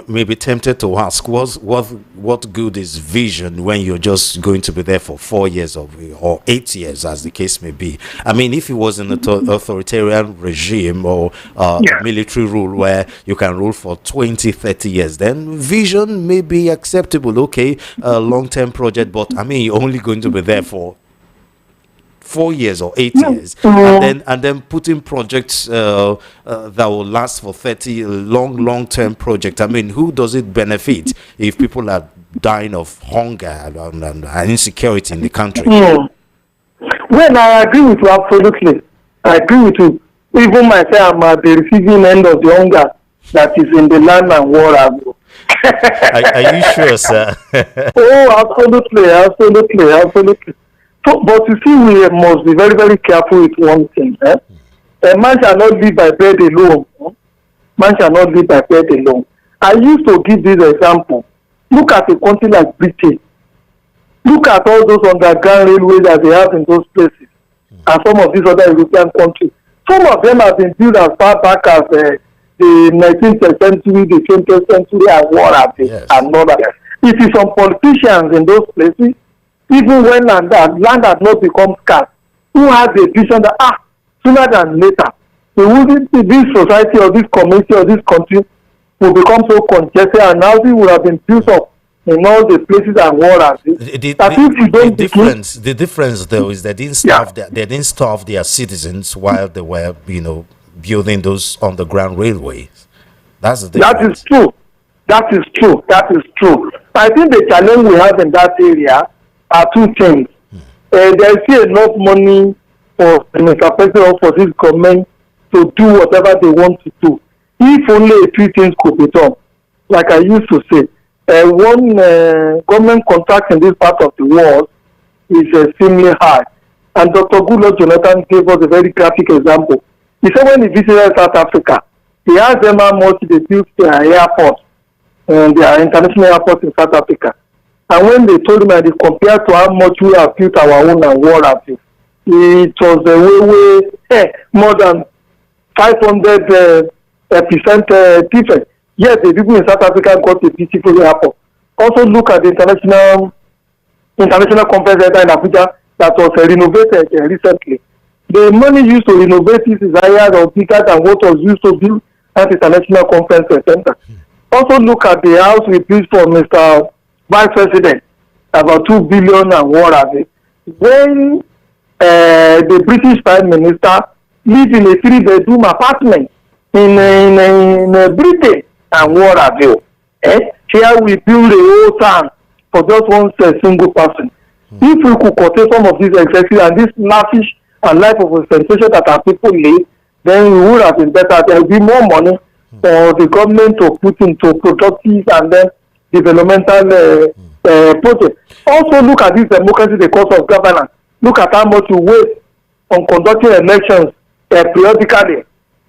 may be tempted to ask, what good is vision when you're just going to be there for 4 years or 8 years, as the case may be? I mean, if it was an authoritarian regime or military rule where you can rule for 20, 30 years, then vision may be acceptable, okay, a long-term project, but I mean, you're only going to be there for 4 years or 8 years, and then putting projects that will last for 30, long-term project. I mean, who does it benefit if people are dying of hunger and insecurity in the country? Well, I agree with you absolutely. I agree with you. Even myself, I'm at the receiving end of the hunger that is in the land and water. Are you sure, sir? Oh, absolutely. So, but you see, we must be very, very careful with one thing. A man shall not live by bread alone. Man shall not live by bread alone. I used to give this example. Look at a country like Britain. Look at all those underground railways that they have in those places, and some of these other European countries. Some of them have been built as far back as the 19th century, the 20th century, and what have they, and all that. It is some politicians in those places, even when land has not become scarce, who has the vision that sooner than later, this society or this community or this country will become so congested, and housing will have been built up in all the places and what the difference though is they didn't starve their citizens while they were building those underground railways. That's the difference. That is true. I think the challenge we have in that area are two things. There is still enough money for Mr. President or for this government to do whatever they want to do. If only a few things could be done. Like I used to say, one government contract in this part of the world is extremely high. And Dr. Goodluck Jonathan gave us a very graphic example. He said when he visited South Africa, he asked them how much they built their airport, their international airport in South Africa. And when they told him that they compared to how much we have built our own and what have you, it was way more than 500% different. Yes, the people in South Africa got a beautiful airport. Also look at the international conference center in Abuja that was renovated recently. The money used to renovate this is higher or bigger than what was used to build at the international conference center. Also look at the house we built for Mr. Vice President, about 2 billion and what have you. When the British Prime Minister lived in a 3-bedroom apartment in Britain and what have you. Here we build a whole town for just one single person. If we could curtail some of these excesses and this lavish and life of ostentation that our people live, then we would have been better. There will be more money for the government to put into productive and then developmental projects. Also look at this democracy, the cost of governance. Look at how much you waste on conducting elections periodically.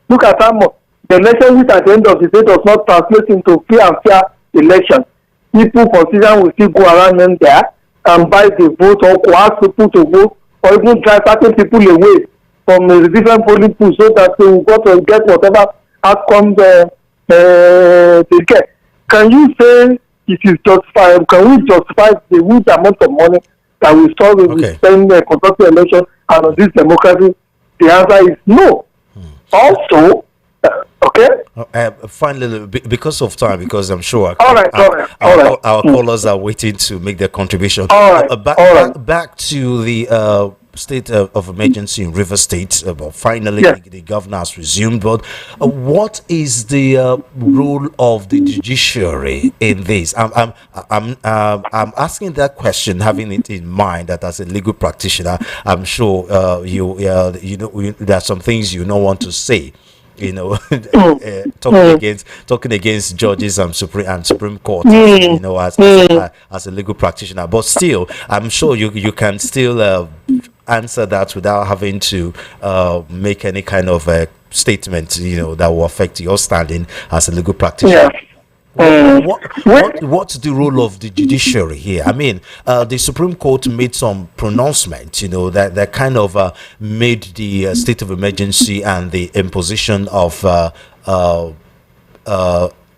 Look at how much the election which at the end of the day does not translate into free and fair election. People for citizens will still go around in there and buy the vote or coerce people to vote or even drive certain people away from the different polling booths so that they will go to get whatever outcome they get. Can you say it is justified? Can we justify the huge amount of money that we saw when we spend conducting election and on this democracy? The answer is no. Also, finally, because of time, because I'm sure our callers are waiting to make their contribution. Back to the state of emergency in River State. Finally, the governor has resumed. But what is the role of the judiciary in this? I'm asking that question, having it in mind that as a legal practitioner, I'm sure there are some things you don't want to say. Talking against judges and Supreme Court, as a legal practitioner. But still, I'm sure you can still answer that without having to make any kind of statement, that will affect your standing as a legal practitioner. What's the role of the judiciary here? I mean, the Supreme Court made some pronouncement, that kind of made the state of emergency and the imposition of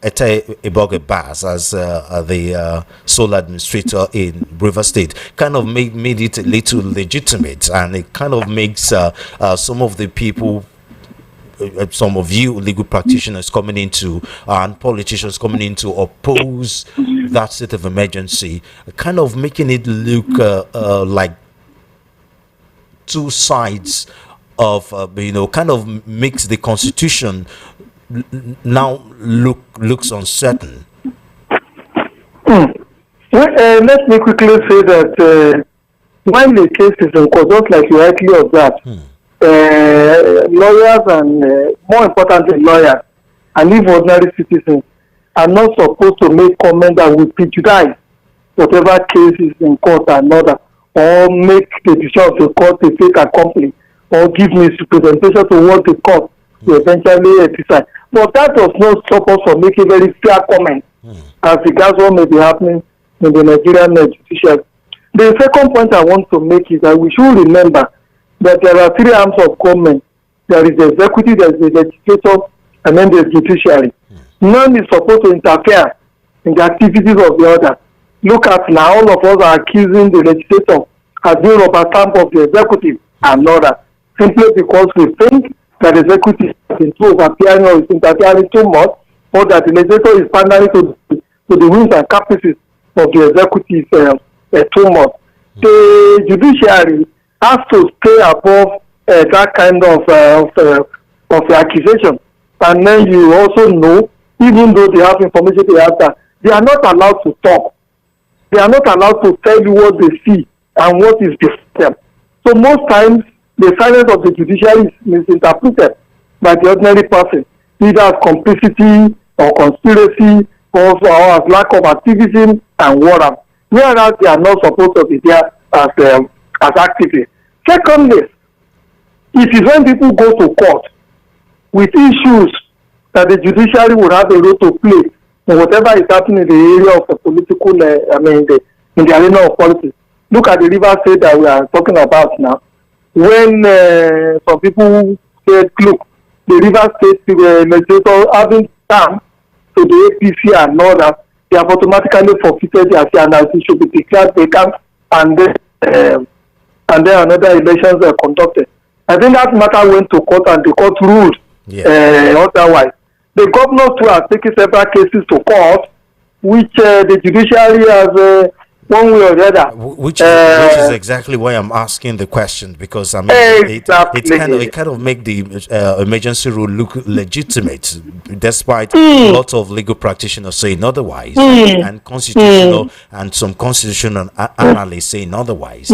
Ete Eboge-Bass as the sole administrator in River State kind of made it a little legitimate, and it kind of makes some of the people, some of you legal practitioners coming into and politicians coming in to oppose that state of emergency, kind of making it look like two sides of kind of makes the constitution now looks uncertain? Well, let me quickly say that when the case is in court, just like you rightly observed, lawyers and more importantly lawyers and even ordinary citizens are not supposed to make comment that will prejudice whatever case is in court and other, or make the decision of the court a fait accompli, or give misrepresentation to what the court will eventually decide. But that does not stop us from making very fair comments as regards what may be happening in the Nigerian judiciary. The second point I want to make is that we should remember that there are three arms of government. There is the executive, there is the legislature, and then the judiciary. None is supposed to interfere in the activities of the other. Look at now, all of us are accusing the legislature as being rubber stamp of the executive and not that, simply because we think that the executive is interfering or is interfering too much, or that the legislature is pandering to the whims and caprices of the executive too much. The judiciary has to stay above that kind of accusation. And then you also know, even though they have information they have that, they are not allowed to talk. They are not allowed to tell you what they see and what is before them. So most times, the silence of the judiciary is misinterpreted by the ordinary person, either as complicity or conspiracy, or as lack of activism and whatever. Whereas they are not supposed to be there as activists. Secondly, it is when people go to court with issues that the judiciary would have a role to play in whatever is happening in the area of the political, in the arena of politics. Look at the River State that we are talking about now. When some people said, look, the River State legislator having come to the APC and all that, they have automatically forfeited their say and it should be declared vacant, and then another elections are conducted. I think that matter went to court and the court ruled otherwise. The governor too has taken several cases to court, which the judiciary has one way or the other. Which is exactly why I'm asking the question, because I mean it kind of make the emergency rule look legitimate, despite lots of legal practitioners saying otherwise, and constitutional and some constitutional analysts saying otherwise.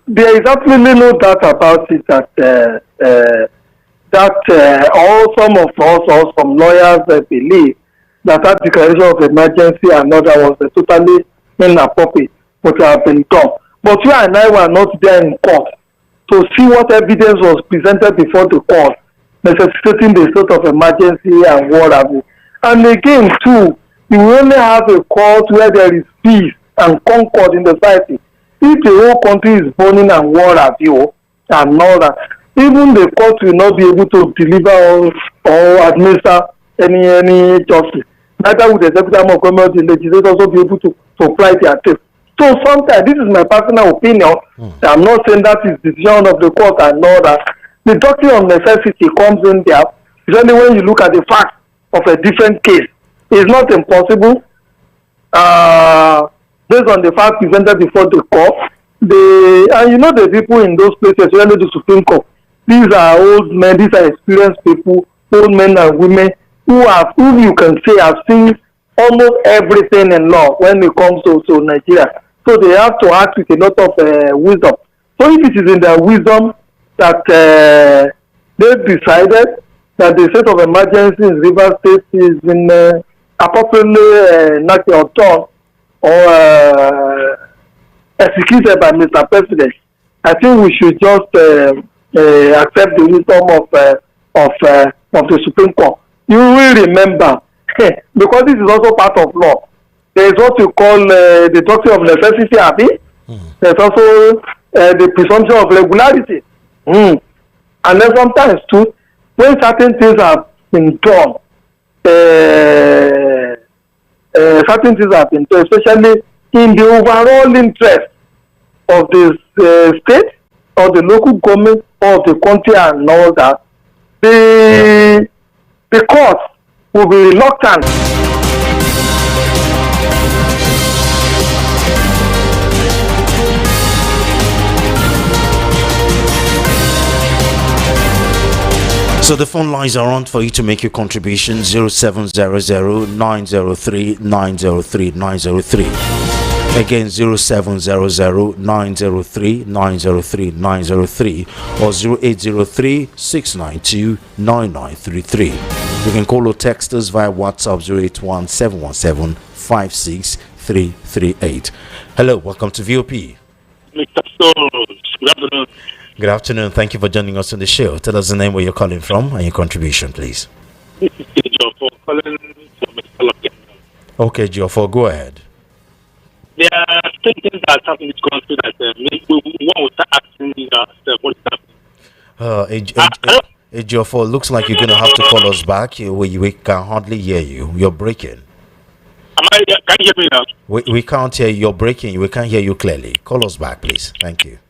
There is absolutely no doubt about it that all some of us or some lawyers believe that declaration of emergency and other was totally inappropriate, but have been done. But you and I were not there in court to see what evidence was presented before the court, necessitating the state of emergency and what have you. And again, too, you only have a court where there is peace and concord in the society. If the whole country is burning and what have you, and all that, even the court will not be able to deliver or administer any justice. Neither would the executive arm of government, the legislators also be able to apply their taste. So sometimes, this is my personal opinion, I'm not saying that is the decision of the court and all that. The doctrine of necessity comes in there, especially when you look at the facts of a different case. It's not impossible, based on the facts presented before the court. And you know the people in those places, especially the Supreme Court, these are old men, these are experienced people, old men and women, who you can say have seen almost everything in law when it comes to Nigeria. So they have to act with a lot of wisdom. So if it is in their wisdom that they've decided that the state of emergency in River State is in appropriately not done or executed by Mr. President, I think we should just accept the wisdom of the Supreme Court. You will remember, because this is also part of law, there is what you call the doctrine of necessity, Abi. There's also the presumption of regularity. And then sometimes too, when certain things have been done, especially in the overall interest of the state or the local government or the country and all that, the court will be reluctant. So the phone lines are on for you to make your contribution. 0700 903 903 903. Again, 0700 903 903 903 or 0803 692 9933. You can call or text us via WhatsApp 081 717 56338. Hello, welcome to VOP. Mr. Soros, good afternoon. Good afternoon. Thank you for joining us on the show. Tell us the name where you're calling from and your contribution, please. This is Joe calling from Mr. Okay, Geoffrey, go ahead. There are things that happen in this country that make one will start asking what is happening. Geoffrey, looks like you're going to have to call us back. We can hardly hear you. You're breaking. Can you hear me now? We can't hear you. You're breaking. We can't hear you clearly. Call us back, please. Thank you.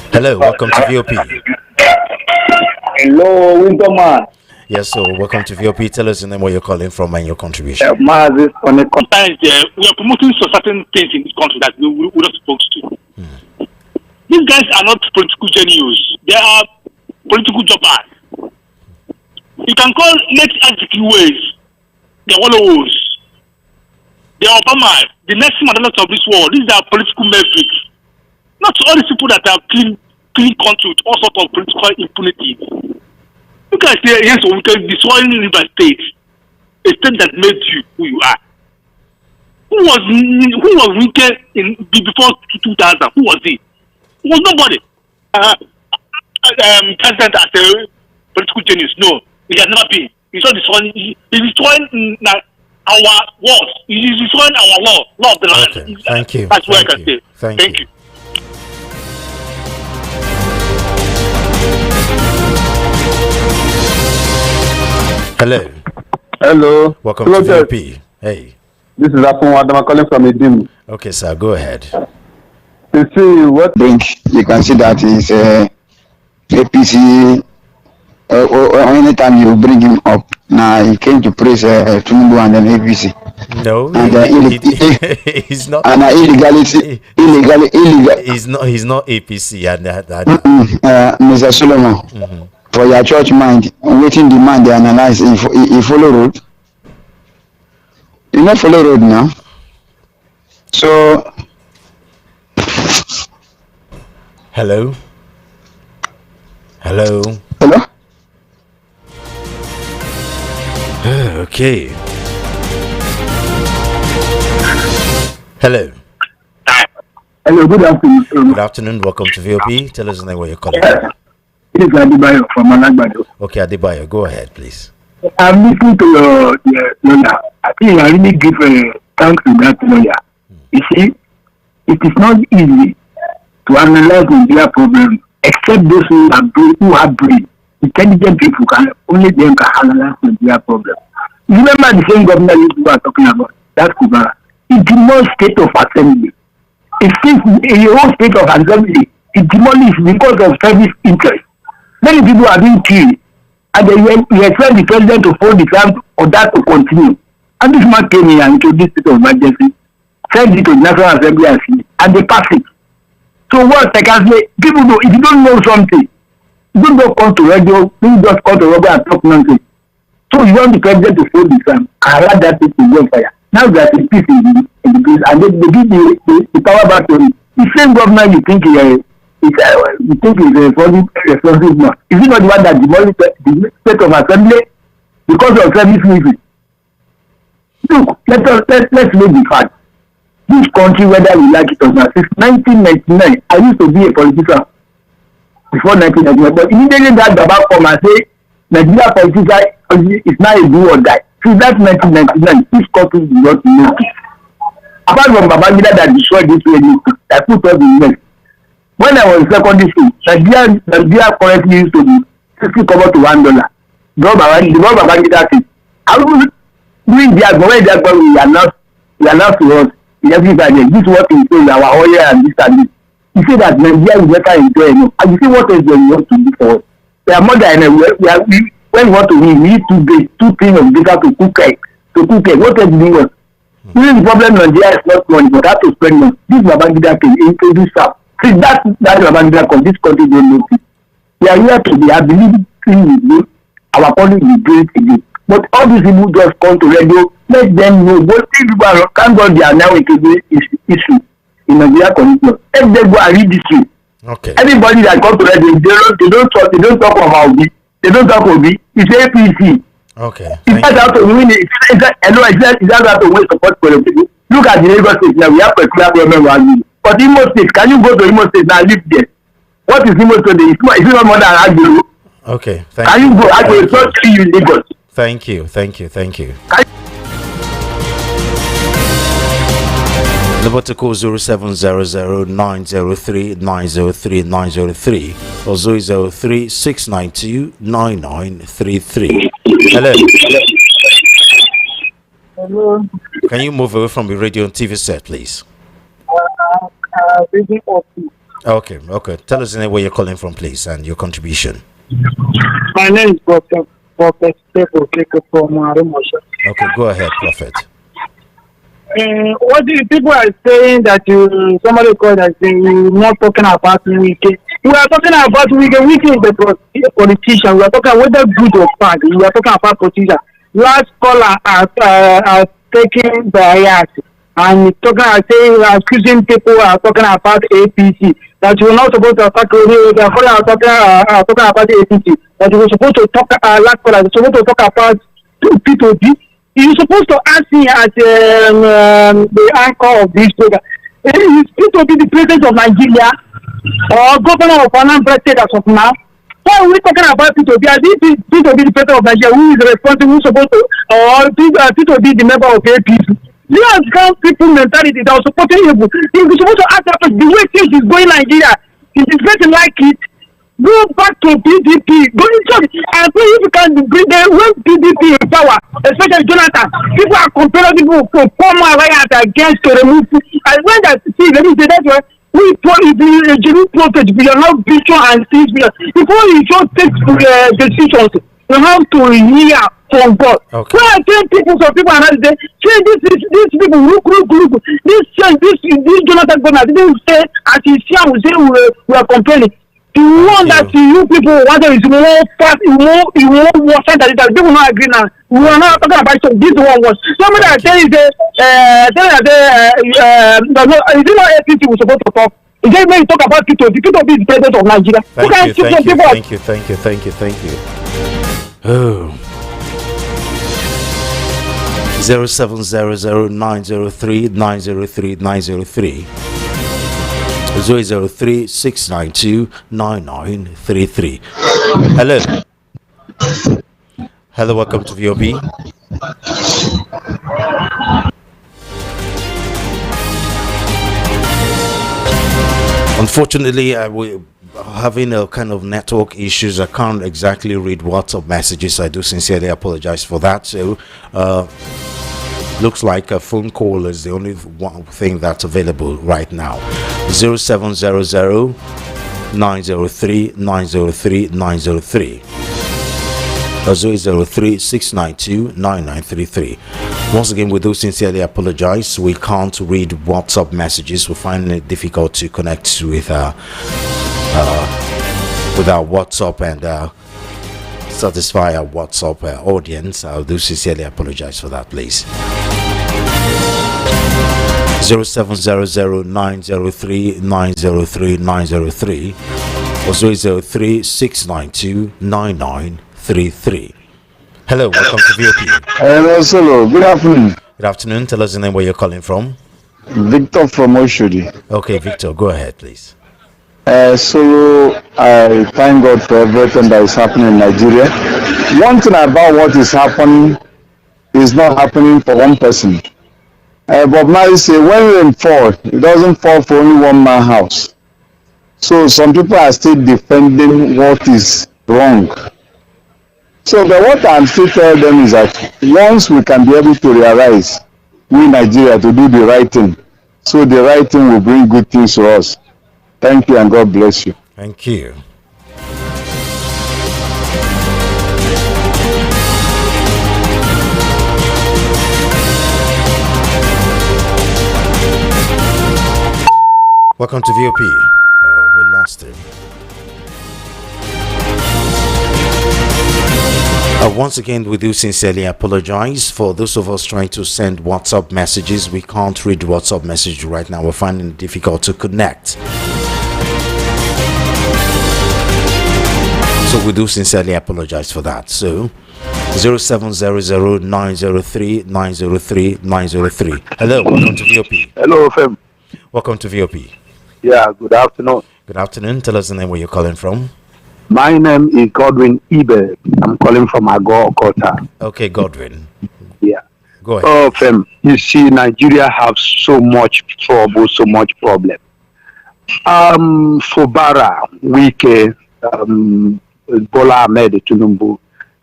Hello, welcome to VOP. Hello, Winterman. Yes, so welcome to VOP. Tell us the name where you're calling from and your contribution. Sometimes we are promoting certain things in this country that we're not supposed to. These guys are not political geniuses. They are political jobbers. You can call next executive ways. They are wallows. They are Obama. The next Mandela of this world. These are political metrics. Not all these people that are clean country with all sorts of political impunity. You guys say yes, we can destroy River State, a state that made you who you are. Who was wicked before 2000? Who was he? It was nobody. President as a political genius. No, he has never been. He's not destroying. He's destroying our wars. He's destroying our law of the land. Okay. Thank you. That's what I can say. Thank you. Hello. Hello. Welcome to VP. Hey. This is Afon Adam calling from Edim. Okay, sir. Go ahead. You see what bring, you can see that is APC. Anytime you bring him up, now he came to praise Tinubu and then APC. No, and he's not. And illegal. He's not APC and that. Mr. Solomon, for your church mind, waiting demand they analyze. He follow road. You not follow road now. So. Hello. Okay. Hello. Hello, good afternoon. Good afternoon. Welcome to VOP. Tell us the name where you're calling from. It is Adebayo from Alagbado. Okay, Adebayo, go ahead, please. I'm listening to your lawyer. I think I really give thanks to that lawyer. You see, it is not easy to analyze Nigeria problem, except those who have brain. Intelligent people only them can analyze Nigeria problem. Remember the same governor you were talking about, that's Fubara. It demolished state of assembly. A whole state of assembly, it demolished because of service interest. Many people are being killed, and they expect the president to hold the ground or that to continue. And this man came here and introduced state of emergency, sent it to the National Assembly and they passed it. So what I can say, people know, if you don't know something, you don't come to radio, you just come to radio and talk nonsense. So you want the president to hold the ground and allow that people to go on fire. Now that is peace in the place, and they give the power back to him. The same government you think is responsible now. Is it not the one that demolished the state of assembly because of service reasons? Look, let's make the fact. This country, whether we like it or not, since 1999, I used to be a politician before 1999, but immediately that Baba come and say Nigeria politician is now a do or die. Since that 1999, this country did not know it. Apart from Babangida that destroyed this radio, that put us in mess. When I was in secondary school, Nigeria currently used to be 50 kobo to $1. The Babangida thing. I was doing the when we announced to us everybody, this is what he says, our oil and this and this. He said that Nigeria is better enjoy enough. And you see what else we want to do for us. We are more than when we want to win, we need two things of data to cook egg. What else do we want? This is the problem. Nigeria is not money, but have to spend money. This Babangida can introduce up. See that Babangida come. This country don't know it. We are here today. I believe our country will be great again. But all these people just come to radio. Let them know. But people can't go there now into the issue in Nigeria condition. Let them go and read this thing. Okay. Everybody that comes to radio, they don't talk about Obi. They don't talk about Obi. It's APC. Okay. It's not how to win it. It's not how to win support for the people. Look at the Lagos State now. We have particular problem with but Imo State, can you go to Imo State now live there? What is Imo State? It's not more than Agro. Okay. Can you go? Agro is not free in Lagos. Thank you. Number to call 0700-903-903-903 or 003-692-9933. Hello. Hello. Can you move away from the radio and TV set, please? Reading Okay. Tell us where you're calling from, please, and your contribution. My name is Prophet from Arumosha. Okay, go ahead, Prophet. What do people are saying that somebody called that you're not talking about Wike? We are talking about Wike. Wike is the politician. We are talking whether good or bad. We are talking about politician. Last caller are taking bias and talking, accusing people are talking about APC. That you were not supposed to attack. They are talking about the APC. That you were supposed to talk. Last caller, you were supposed to talk about P2P. You're supposed to ask me as the anchor of this program. Is P2P the president of Nigeria or governor of Anambra State as of now? Why are we talking about P2P? As if P2P the president of Nigeria, who is responsible, who is supposed to, or P2P the member of APC? You have got people mentality that are supporting you. You're supposed to ask that the way things is going in Nigeria. If it's going to like it, go back to PDP. Go inside. I think if you can bring them when PDP in power, especially Jonathan, people are comparing people to form a riot against to remove. And when that see, let me say that's why we if you genuine prophet, we are not vision and things. Before you just take decisions, you have to hear from God. Okay. When I tell people, some people are not there. Say these people look. This Jonathan Governor didn't say as he said we say we are complaining. The one that you people wanted is more fast, more worse than that. People not agree now. We are not talking about so this one was. Somebody that tell you is it not APC we supposed to talk? Is it when you talk about P2P? P2P is the president of Nigeria. Thank you. Oh. 0700-903-903-903 003-692-9933. Hello, welcome to VOB. Unfortunately, we're having a kind of network issues. I can't exactly read WhatsApp messages. I do sincerely apologize for that. So looks like a phone call is the only one thing that's available right now. 0700-903-903-903 or 003-692-9933. Once again, we do sincerely apologize. We can't read WhatsApp messages. We find it difficult to connect with our WhatsApp and satisfy our WhatsApp audience. I do sincerely apologize for that, please. 0700-903-903-903 or 003-692-9933. Hello, welcome to VOP. Hello, good afternoon. Good afternoon. Tell us the name where you're calling from. Victor from Oshodi. Okay, Victor, go ahead, please. So I thank God for everything that is happening in Nigeria. One thing about what is happening is not happening for one person. Bob Marley say when rain fall, it doesn't fall for only one man house. So some people are still defending what is wrong. So what I'm still telling them is that once we can be able to realize we in Nigeria to do the right thing, so the right thing will bring good things to us. Thank you and God bless you. Thank you. Welcome to VOP. We lost him. Once again, we do sincerely apologize for those of us trying to send WhatsApp messages. We can't read WhatsApp message right now. We're finding it difficult to connect. So we do sincerely apologize for that. So 0700-903-903-903. Hello, welcome to VOP. Hello, Fem. Welcome to VOP. Yeah, good afternoon. Good afternoon. Tell us the name where you're calling from. My name is Godwin Ibe. I'm calling from Agor Kota. Okay, Godwin. Yeah. Go ahead. Oh, Fem, you see, Nigeria have so much trouble, so much problem. Fubara, Wike, Bola Ahmed Tinubu,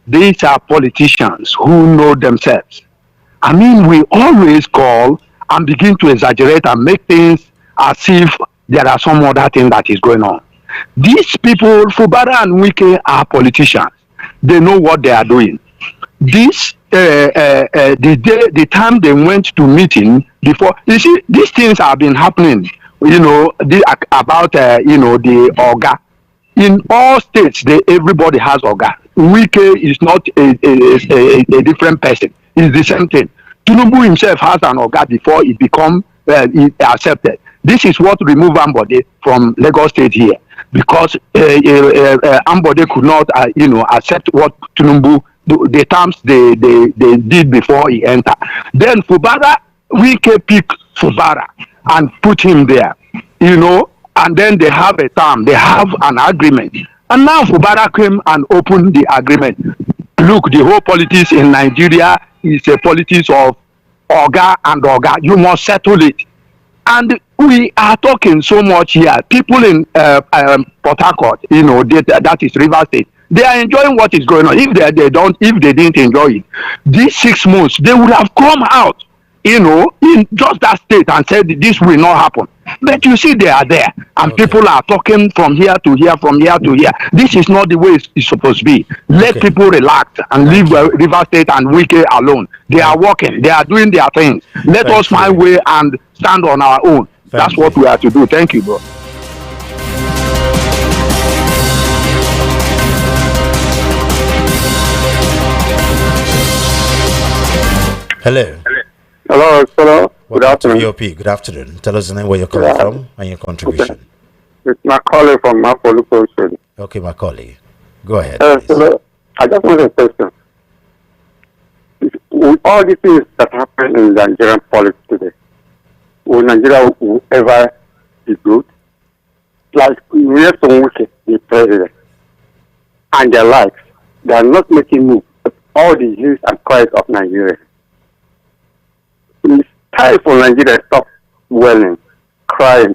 these are politicians who know themselves. I mean, we always call and begin to exaggerate and make things as if there are some other thing that is going on. These people, Fubara and Wike, are politicians. They know what they are doing. This, the time they went to meeting before, you see, these things have been happening, about, the Oga. In all states, everybody has Oga. Wike is not a different person. It's the same thing. Tinubu himself has an Oga before it become accepted. This is what removed Ambode from Lagos State here, because Ambode could not, accept what Tinubu, the terms they did before he entered. Then Fubara, Wike picked Fubara and put him there, and then they have a term, they have an agreement. And now Fubara came and opened the agreement. Look, the whole politics in Nigeria is a politics of Oga and Oga. You must settle it. And we are talking so much here. People in Port Harcourt, that is River State, they are enjoying what is going on. If they didn't enjoy it, these 6 months, they would have come out, in just that state and said this will not happen. But you see, they are there, and people are talking from here to here, from here to here. This is not the way it's supposed to be. Let people relax and leave River State and Wike alone. They are working. They are doing their things. Let us find way and stand on our own. That's what we have to do. Thank you, bro. Hello. Hello. Good afternoon. VOP. Good afternoon. Tell us the name where you're calling from and your contribution. It's Macaulay from Mapoluko. Okay, Macaulay. Go ahead. Hello. I just want a question. With all these things that happen in Nigerian politics today, will Nigeria ever be good? Like, we have some wicked, the president, and their likes, they are not making move. All the hues and cries of Nigeria. It's time for Nigeria to stop wailing, crying,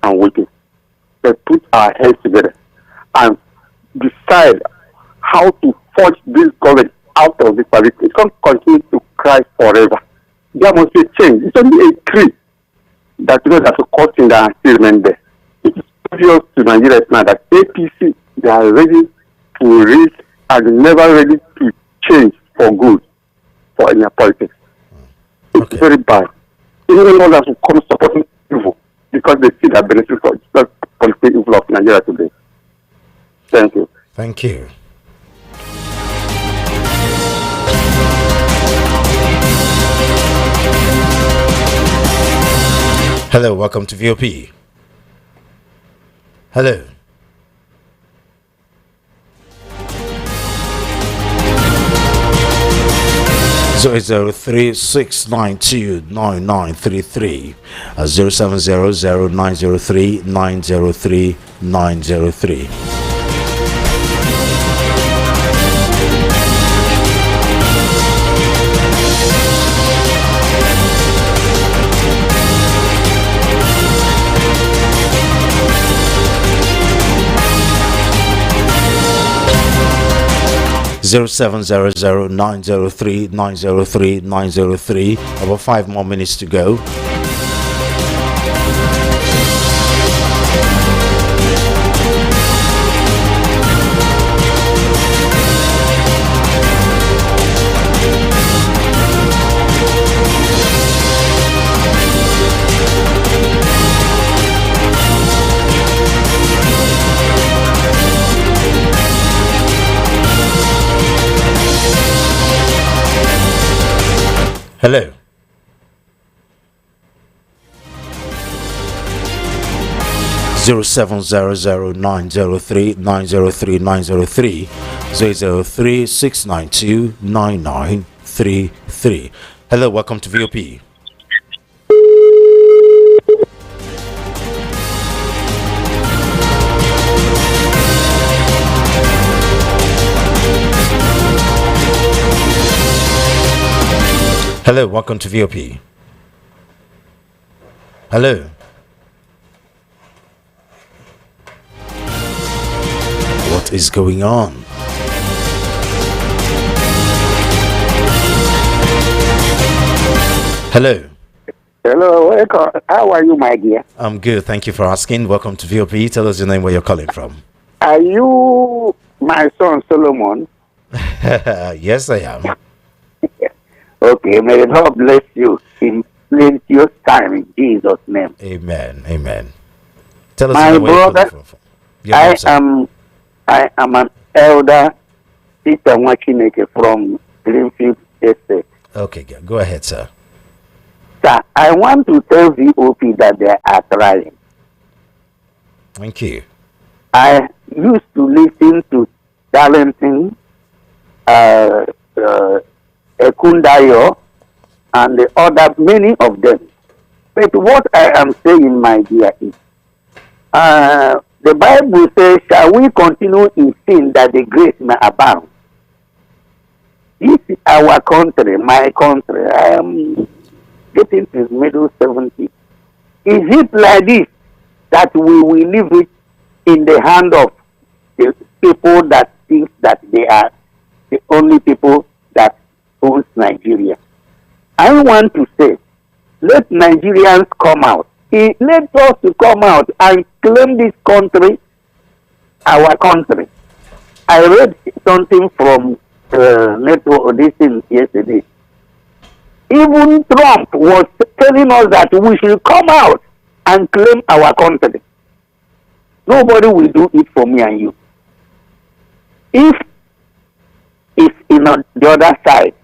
and weeping. They put our heads together and decide how to force this government out of this public. It can't continue to cry forever. There must be a change. It's only a tree that that's a costing that are still remain there. It is obvious to Nigeria now that APC, they are ready to reach and never ready to change for good for any politics. It's very bad. Even others will come supporting evil because they see that benefit for the political evil of Nigeria today. Thank you. Thank you. Hello, welcome to VOP. Hello. So it's 036929933 0700903903 0700903903 About 5 more minutes to go. Hello. Zero 700-903-903-903 003-692-9933. Hello, welcome to VOP. Hello, welcome to VOP. Hello. What is going on? Hello. Hello, welcome. How are you, my dear? I'm good. Thank you for asking. Welcome to VOP. Tell us your name, where you're calling from. Are you my son Solomon? Yes, I am. Okay, may the Lord bless you in plenteous time in Jesus' name. Amen. Amen. Tell us My your name, where you're brother, calling from. Your name, sir. I am an elder Peter Mwachineke from Greenfield Estate. Okay, go ahead, sir. Sir, I want to tell VOP that they are trying. Thank you. I used to listen to Darlington, Ekundayo, and the other, many of them. But what I am saying, my dear, is the Bible says, shall we continue in sin that the grace may abound? This is our country, my country. I am getting to middle 70s. Is it like this that we will leave it in the hand of the people that think that they are the only people that owns Nigeria? I want to say, let Nigerians come out. Let us to come out and claim this country, our country. I read something from Network Edition yesterday. Even Trump was telling us that we should come out and claim our country. Nobody will do it for me and you. If it's in the other side,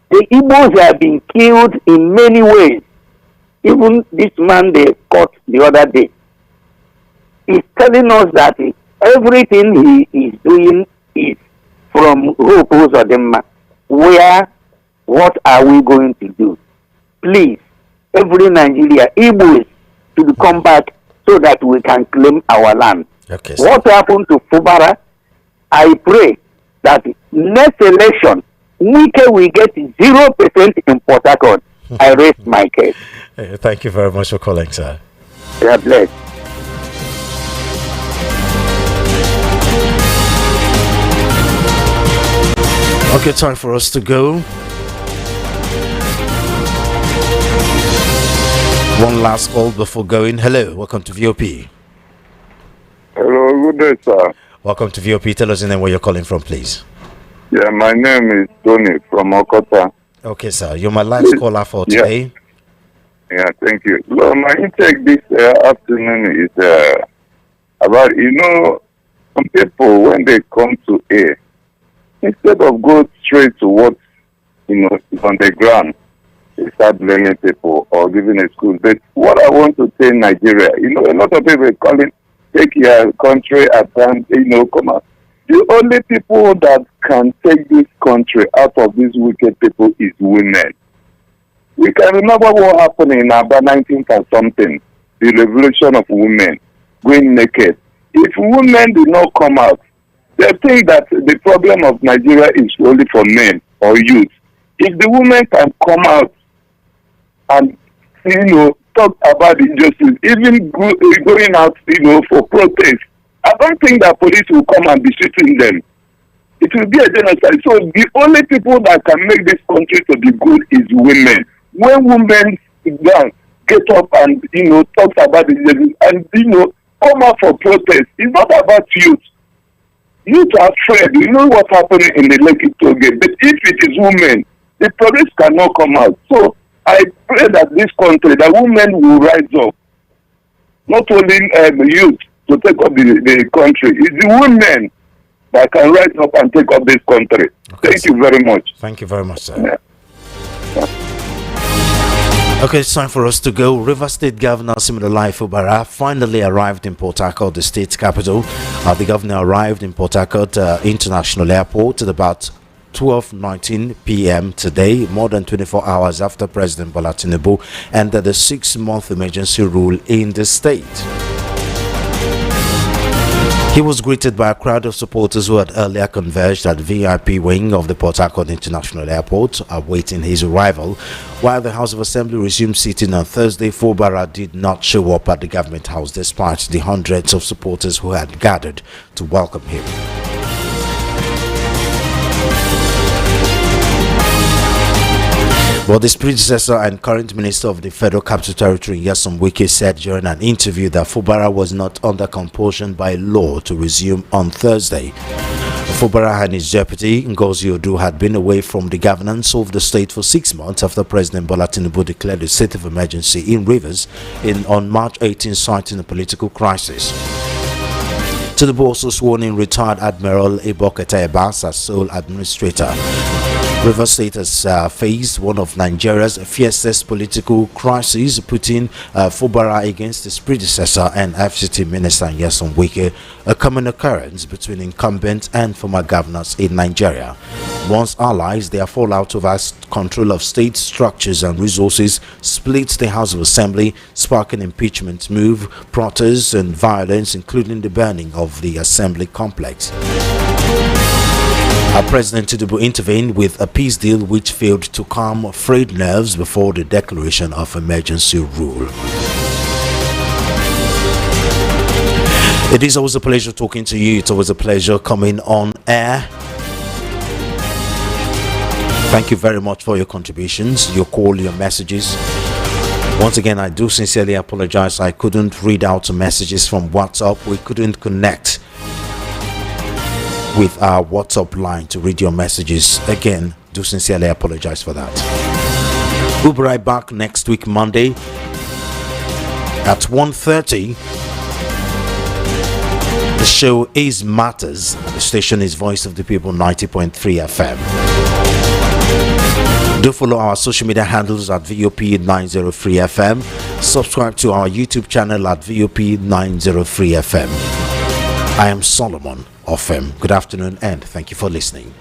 the Igbos have been killed in many ways. Even this man they caught the other day, he's telling us that everything he is doing is from Hope Uzodinma. What are we going to do? Please, every Nigeria, Igbos should come back so that we can claim our land. Okay, what happened to Fubara? I pray that next election, Wike will get 0% in Port Harcourt. I raise my case. Thank you very much for calling, sir. God bless. Okay, time for us to go. One last call before going. Hello, welcome to VOP. Hello, good day, sir. Welcome to VOP. Tell us your name, where you're calling from, please. Yeah, my name is Tony from Okota. Okay, sir. You're my last caller for today. Yeah, thank you. Well, my intake this afternoon is about, some people, when they come to air, instead of go straight to what, is on the ground, they start blaming people or giving excuses. But what I want to say in Nigeria, a lot of people are calling, take your country at hand, come out. The only people that can take this country out of these wicked people is women. We can remember what happened in about 19 or something, the revolution of women going naked. If women do not come out, they think that the problem of Nigeria is only for men or youth. If the women can come out and, talk about injustice, even going out, for protest, I don't think that police will come and be shooting them. It will be a genocide. So the only people that can make this country to be good is women. When women get up and talk about it and come out for protest, it's not about youth. Youth are afraid. You know what's happening in the Lekki toll gate. But if it is women, the police cannot come out. So I pray that this country, that women will rise up. Not only youth to take up the country. It's the women that can rise up and take up this country. Okay, Thank you very much. Thank you very much, sir. Yeah. Okay, it's time for us to go. River State Governor Siminalayi Fubara finally arrived in Port Harcourt, the state capital. The governor arrived in Port Harcourt International Airport at about 12:19 p.m. today, more than 24 hours after President Bola Tinubu ended the 6-month emergency rule in the state. He was greeted by a crowd of supporters who had earlier converged at the VIP wing of the Port Harcourt International Airport, awaiting his arrival. While the House of Assembly resumed sitting on Thursday, Fubara did not show up at the government house despite the hundreds of supporters who had gathered to welcome him. But his predecessor and current Minister of the Federal Capital Territory, Nyesom Wike, said during an interview that Fubara was not under compulsion by law to resume on Thursday. Fubara and his deputy, Ngozi Odu, had been away from the governance of the state for 6 months after President Bola Tinubu declared a state of emergency in Rivers on March 18, citing a political crisis. Tinubu also sworn in retired Admiral Ibokete Abbas as sole administrator. River State has faced one of Nigeria's fiercest political crises, putting Fubara against his predecessor and FCT Minister Nyesom Wike, a common occurrence between incumbent and former governors in Nigeria. Once allies, their fallout over control of state structures and resources split the House of Assembly, sparking impeachment move, protests and violence, including the burning of the Assembly complex. President Tinubu intervened with a peace deal which failed to calm frayed nerves before the declaration of emergency rule. It is always a pleasure talking to you. It's always a pleasure coming on air. Thank you very much for your contributions, your call, your messages. Once again, I do sincerely apologize. I couldn't read out messages from WhatsApp. We couldn't connect with our WhatsApp line to read your messages. Again, do sincerely apologize for that. We'll be right back next week, Monday at 1:30. The show is Matters. The station is Voice of the People 90.3 FM. Do follow our social media handles at VOP 903 FM. Subscribe to our YouTube channel at VOP 903 FM. I am Solomon of Good afternoon and thank you for listening.